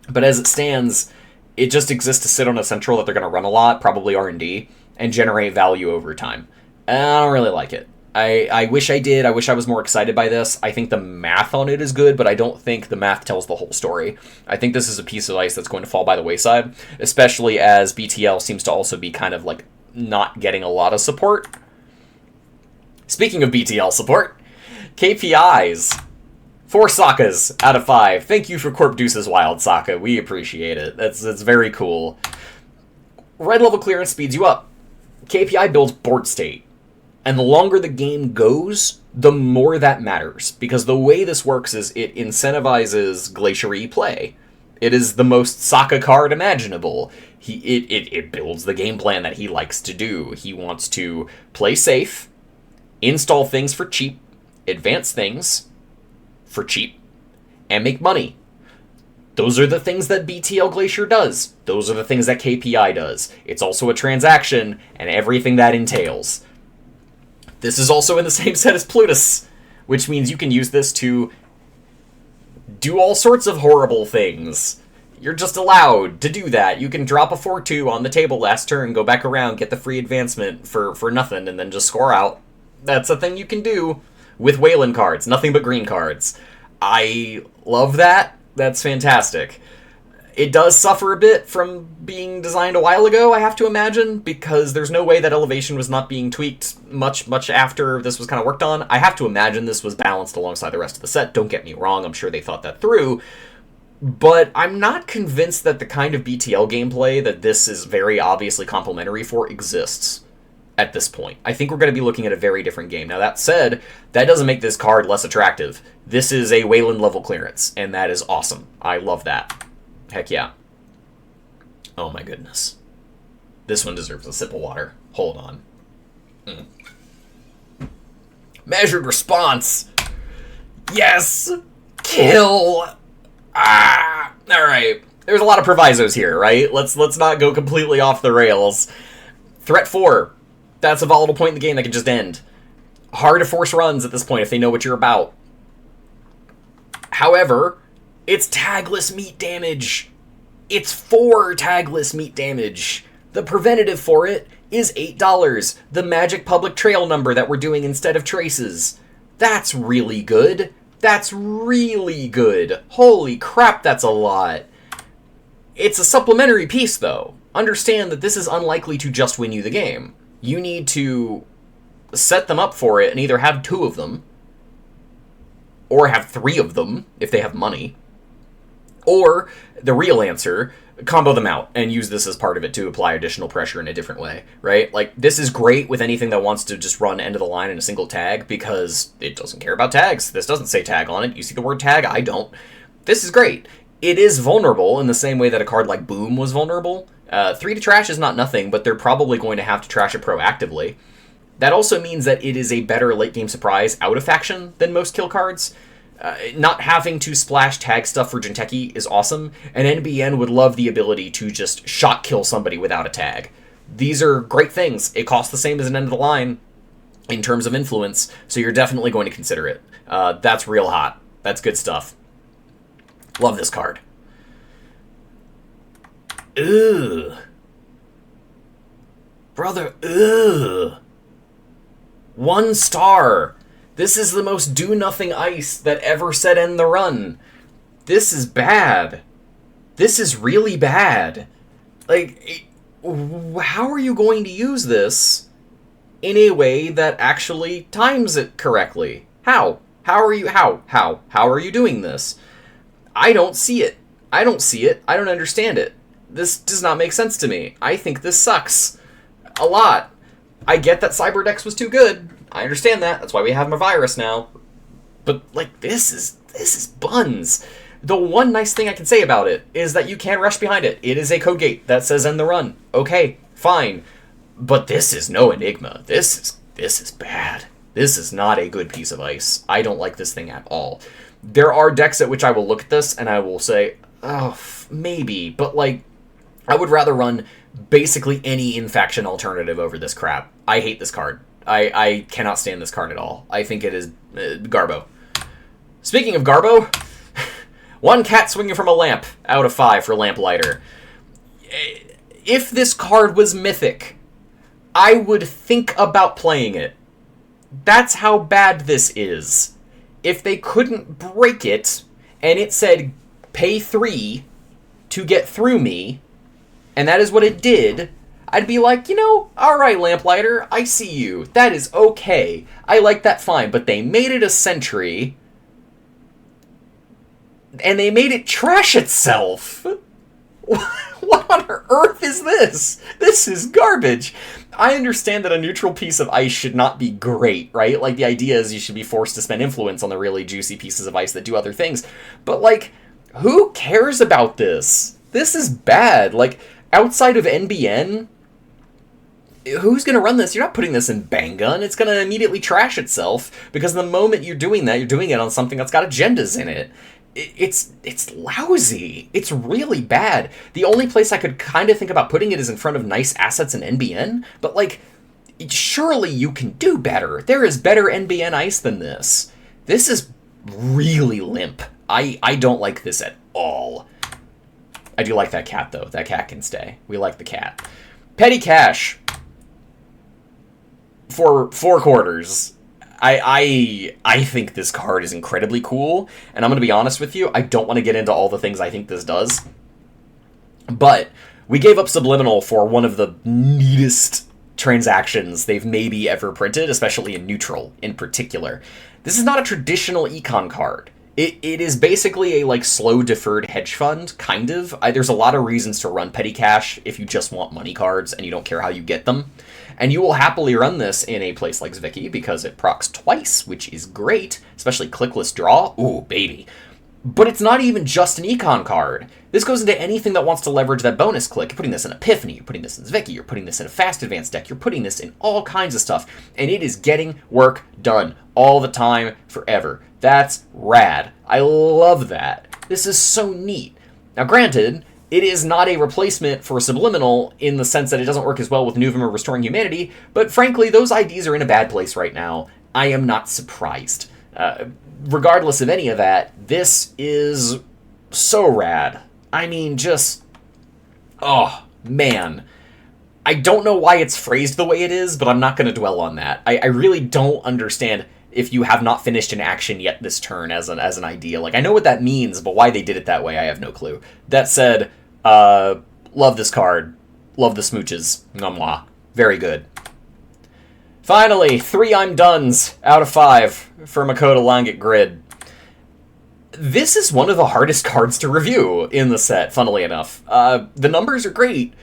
But as it stands, it just exists to sit on a central that they're going to run a lot, probably R&D, and generate value over time. And I don't really like it. I wish I did. I wish I was more excited by this. I think the math on it is good, but I don't think the math tells the whole story. I think this is a piece of ice that's going to fall by the wayside, especially as BTL seems to also be kind of like not getting a lot of support. Speaking of BTL support, KPIs. 4 Soccas out of 5. Thank you for Corp Deuce's Wild Socca. We appreciate it. That's very cool. Red level clearance speeds you up. KPI builds board state. And the longer the game goes, the more that matters. Because the way this works is it incentivizes Glacier play. It is the most Socca card imaginable. It builds the game plan that he likes to do. He wants to play safe, install things for cheap, advance things for cheap, and make money. Those are the things that BTL Glacier does. Those are the things that KPI does. It's also a transaction, and everything that entails. This is also in the same set as Plutus, which means you can use this to do all sorts of horrible things. You're just allowed to do that. You can drop a 4-2 on the table last turn, go back around, get the free advancement for nothing, and then just score out. That's a thing you can do with Weyland cards, nothing but green cards. I love that. That's fantastic. It does suffer a bit from being designed a while ago, I have to imagine, because there's no way that Elevation was not being tweaked much after this was kind of worked on. I have to imagine this was balanced alongside the rest of the set. Don't get me wrong, I'm sure they thought that through. But I'm not convinced that the kind of BTL gameplay that this is very obviously complementary for exists at this point. I think we're going to be looking at a very different game. Now, that said, that doesn't make this card less attractive. This is a Weyland level clearance, and that is awesome. I love that. Heck yeah. Oh my goodness. This one deserves a sip of water. Hold on. Measured response! Yes! Kill! Ah! Alright. There's a lot of provisos here, right? Let's not go completely off the rails. Threat 4. That's a volatile point in the game that can just end. Hard to force runs at this point if they know what you're about. However, it's tagless meat damage. It's 4 tagless meat damage. The preventative for it is $8. The magic public trail number that we're doing instead of traces. That's really good. That's really good. Holy crap, that's a lot. It's a supplementary piece, though. Understand that this is unlikely to just win you the game. You need to set them up for it and either have 2 of them, or have 3 of them, if they have money. Or, the real answer, combo them out and use this as part of it to apply additional pressure in a different way, right? Like, this is great with anything that wants to just run end of the line in a single tag because it doesn't care about tags. This doesn't say tag on it. You see the word tag? I don't. This is great. It is vulnerable in the same way that a card like Boom was vulnerable. 3 to trash is not nothing, but they're probably going to have to trash it proactively. That also means that it is a better late-game surprise out of faction than most kill cards. Not having to splash tag stuff for Jinteki is awesome, and NBN would love the ability to just shot kill somebody without a tag. These are great things. It costs the same as an end of the line in terms of influence, so you're definitely going to consider it. That's real hot. That's good stuff. Love this card. Ugh. Brother, ugh. 1 star. This is the most do-nothing ice that ever said end the run. This is bad. This is really bad. Like, how are you going to use this in a way that actually times it correctly? How? How are you doing this? I don't see it. I don't see it. I don't understand it. This does not make sense to me. I think this sucks. A lot. I get that Cyberdex was too good. I understand that. That's why we have a virus now. But, like, this is buns. The one nice thing I can say about it is that you can rush behind it. It is a code gate that says end the run. Okay, fine. But this is no Enigma. This is bad. This is not a good piece of ice. I don't like this thing at all. There are decks at which I will look at this and I will say, oh, maybe. But, like, I would rather run basically any in-faction alternative over this crap. I hate this card. I cannot stand this card at all. I think it is Garbo. Speaking of Garbo, 1 cat swinging from a lamp out of 5 for Lamplighter. If this card was mythic, I would think about playing it. That's how bad this is. If they couldn't break it, and it said, pay 3 to get through me, and that is what it did, I'd be like, you know, alright, Lamplighter, I see you. That is okay. I like that fine, but they made it a sentry. and they made it trash itself. What on earth is this? This is garbage. I understand that a neutral piece of ice should not be great, right? Like, the idea is you should be forced to spend influence on the really juicy pieces of ice that do other things. But, like, who cares about this? This is bad. Like, outside of NBN, who's going to run this? You're not putting this in Bangun. It's going to immediately trash itself, because the moment you're doing that, you're doing it on something that's got agendas in it. It's lousy. It's really bad. The only place I could kind of think about putting it is in front of nice assets in NBN, but, like, surely you can do better. There is better NBN ice than this. This is really limp. I don't like this at all. I do like that cat, though. That cat can stay. We like the cat. Petty Cash. For 4 quarters. I think this card is incredibly cool, and I'm going to be honest with you, I don't want to get into all the things I think this does, but we gave up Subliminal for one of the neatest transactions they've maybe ever printed, especially in neutral in particular. This is not a traditional econ card. It is basically a, like, slow deferred hedge fund, kind of. There's a lot of reasons to run Petty Cash if you just want money cards and you don't care how you get them. And you will happily run this in a place like Zwicky because it procs twice, which is great, especially clickless draw. Ooh, baby. But it's not even just an econ card. This goes into anything that wants to leverage that bonus click. You're putting this in Epiphany, you're putting this in Zwicky, you're putting this in a fast advanced deck, you're putting this in all kinds of stuff, and it is getting work done all the time, forever. That's rad. I love that. This is so neat. Now, granted, it is not a replacement for Subliminal in the sense that it doesn't work as well with Nuvum or Restoring Humanity, but frankly, those IDs are in a bad place right now. I am not surprised. Regardless of any of that, this is so rad. I mean, just... oh, man. I don't know why it's phrased the way it is, but I'm not going to dwell on that. I really don't understand if you have not finished an action yet this turn as an idea. Like, I know what that means, but why they did it that way, I have no clue. That said, love this card. Love the smooches. Mwah. Very good. Finally, 3 I'm dones out of 5 for Makoto Langit Grid. This is one of the hardest cards to review in the set, funnily enough. The numbers are great,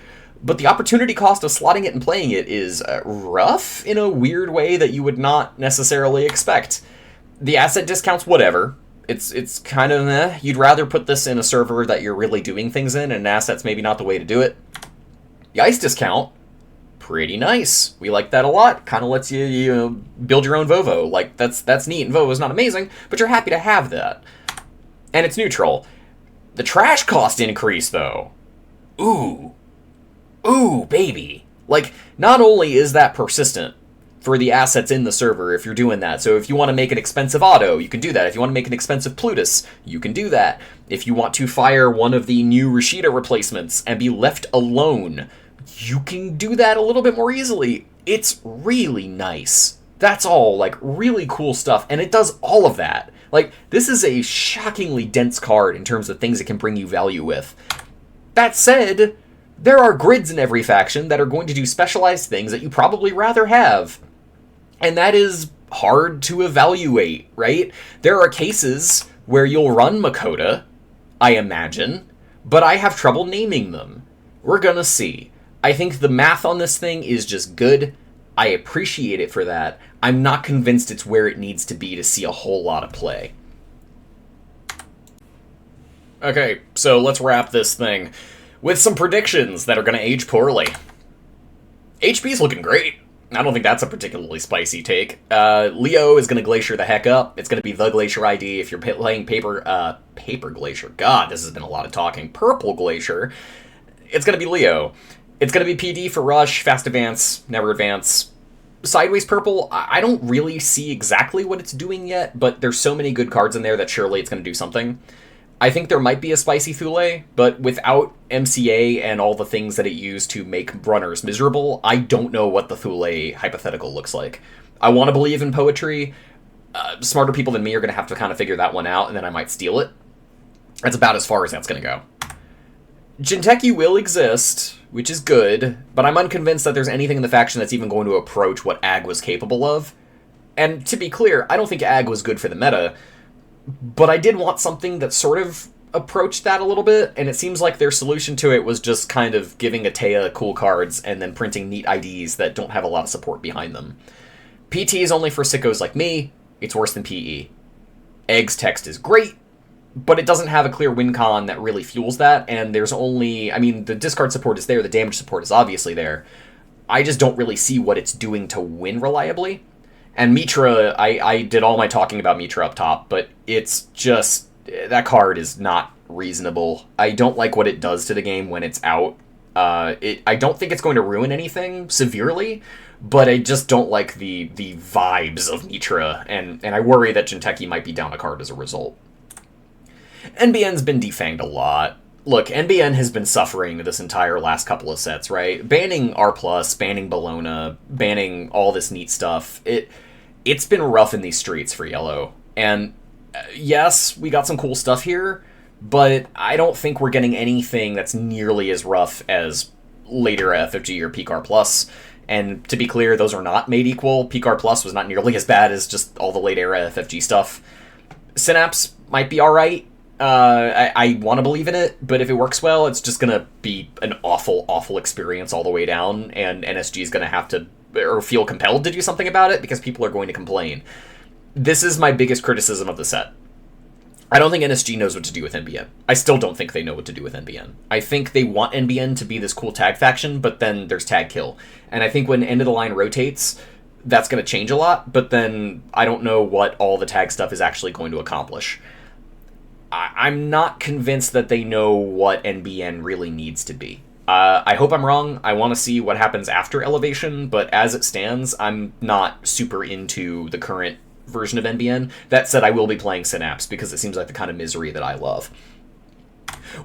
but the opportunity cost of slotting it and playing it is rough in a weird way that you would not necessarily expect. The asset discounts, whatever. It's kind of meh. You'd rather put this in a server that you're really doing things in, and an asset's maybe not the way to do it. The ice discount, pretty nice. We like that a lot. Kind of lets you build your own Vovo. Like, that's neat, and Vovo's not amazing, but you're happy to have that. And it's neutral. The trash cost increase, though. Ooh, baby. Like, not only is that persistent for the assets in the server if you're doing that. So if you want to make an expensive Otto, you can do that. If you want to make an expensive Plutus, you can do that. If you want to fire one of the new Rashida replacements and be left alone, you can do that a little bit more easily. It's really nice. That's all, like, really cool stuff, and it does all of that. Like, this is a shockingly dense card in terms of things it can bring you value with. That said, there are grids in every faction that are going to do specialized things that you probably rather have. And that is hard to evaluate, right? There are cases where you'll run Makoto, I imagine, but I have trouble naming them. We're gonna see. I think the math on this thing is just good. I appreciate it for that. I'm not convinced it's where it needs to be to see a whole lot of play. Okay, so let's wrap this thing with some predictions that are going to age poorly. HB's looking great. I don't think that's a particularly spicy take. Leo is going to Glacier the heck up. It's going to be the Glacier ID if you're playing Paper Glacier. God, this has been a lot of talking. Purple Glacier. It's going to be Leo. It's going to be PD for Rush, Fast Advance, Never Advance. Sideways Purple, I don't really see exactly what it's doing yet, but there's so many good cards in there that surely it's going to do something. I think there might be a spicy Thule, but without MCA and all the things that it used to make runners miserable, I don't know what the Thule hypothetical looks like. I want to believe in poetry. Smarter people than me are going to have to kind of figure that one out, and then I might steal it. That's about as far as that's going to go. Jinteki will exist, which is good, but I'm unconvinced that there's anything in the faction that's even going to approach what Ag was capable of. And to be clear, I don't think Ag was good for the meta, But I did want something that sort of approached that a little bit, and it seems like their solution to it was just kind of giving Atea cool cards and then printing neat IDs that don't have a lot of support behind them. PT is only for sickos like me. It's worse than PE. Egg's text is great, but it doesn't have a clear win con that really fuels that, and there's only... I mean, the discard support is there, the damage support is obviously there. I just don't really see what it's doing to win reliably. And Mitra, I did all my talking about Mitra up top, but it's just... that card is not reasonable. I don't like what it does to the game when it's out. I don't think it's going to ruin anything severely, but I just don't like the vibes of Mitra, and I worry that Jinteki might be down a card as a result. NBN's been defanged a lot. Look, NBN has been suffering this entire last couple of sets, right? Banning R+, banning Bologna, banning all this neat stuff. It's been rough in these streets for Yellow. And yes, we got some cool stuff here, but I don't think we're getting anything that's nearly as rough as later FFG or PCAR+. And to be clear, those are not made equal. PCAR+ was not nearly as bad as just all the late era FFG stuff. Synapse might be alright. I want to believe in it, but if it works well, it's just going to be an awful, awful experience all the way down, and NSG is going to have to, or feel compelled to do something about it, because people are going to complain. This is my biggest criticism of the set. I don't think NSG knows what to do with NBN. I still don't think they know what to do with NBN. I think they want NBN to be this cool tag faction, but then there's tag kill. And I think when End of the Line rotates, that's going to change a lot, but then I don't know what all the tag stuff is actually going to accomplish. I'm not convinced that they know what NBN really needs to be. I hope I'm wrong. I want to see what happens after Elevation, but as it stands, I'm not super into the current version of NBN. That said, I will be playing Synapse, because it seems like the kind of misery that I love.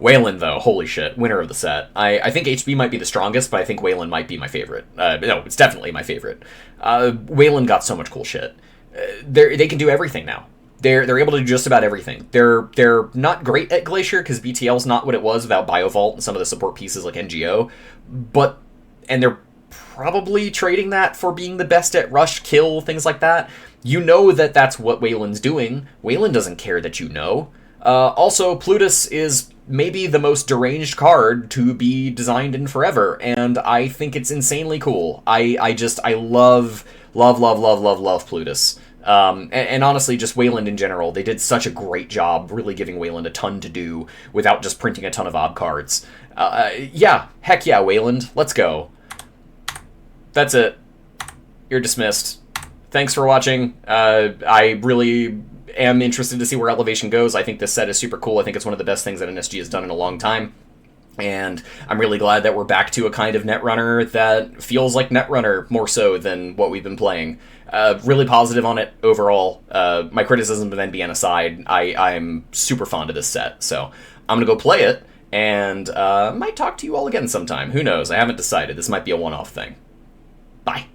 Weyland, though, holy shit, winner of the set. I think HB might be the strongest, but I think Weyland might be my favorite. No, it's definitely my favorite. Weyland got so much cool shit. They can do everything now. They're able to do just about everything. They're not great at Glacier, because BTL's not what it was without BioVault and some of the support pieces like NGO, and they're probably trading that for being the best at rush, kill, things like that. You know that that's what Weyland's doing. Weyland doesn't care that you know. Also, Plutus is maybe the most deranged card to be designed in forever, and I think it's insanely cool. I love Plutus. And honestly, just Weyland in general, they did such a great job really giving Weyland a ton to do without just printing a ton of ob cards. Yeah, heck yeah, Weyland, let's go. That's it. You're dismissed. Thanks for watching. I really am interested to see where Elevation goes. I think this set is super cool. I think it's one of the best things that NSG has done in a long time. And I'm really glad that we're back to a kind of Netrunner that feels like Netrunner more so than what we've been playing. Really positive on it overall. My criticism of NBN aside, I'm super fond of this set. So I'm going to go play it, and might talk to you all again sometime. Who knows? I haven't decided. This might be a one-off thing. Bye.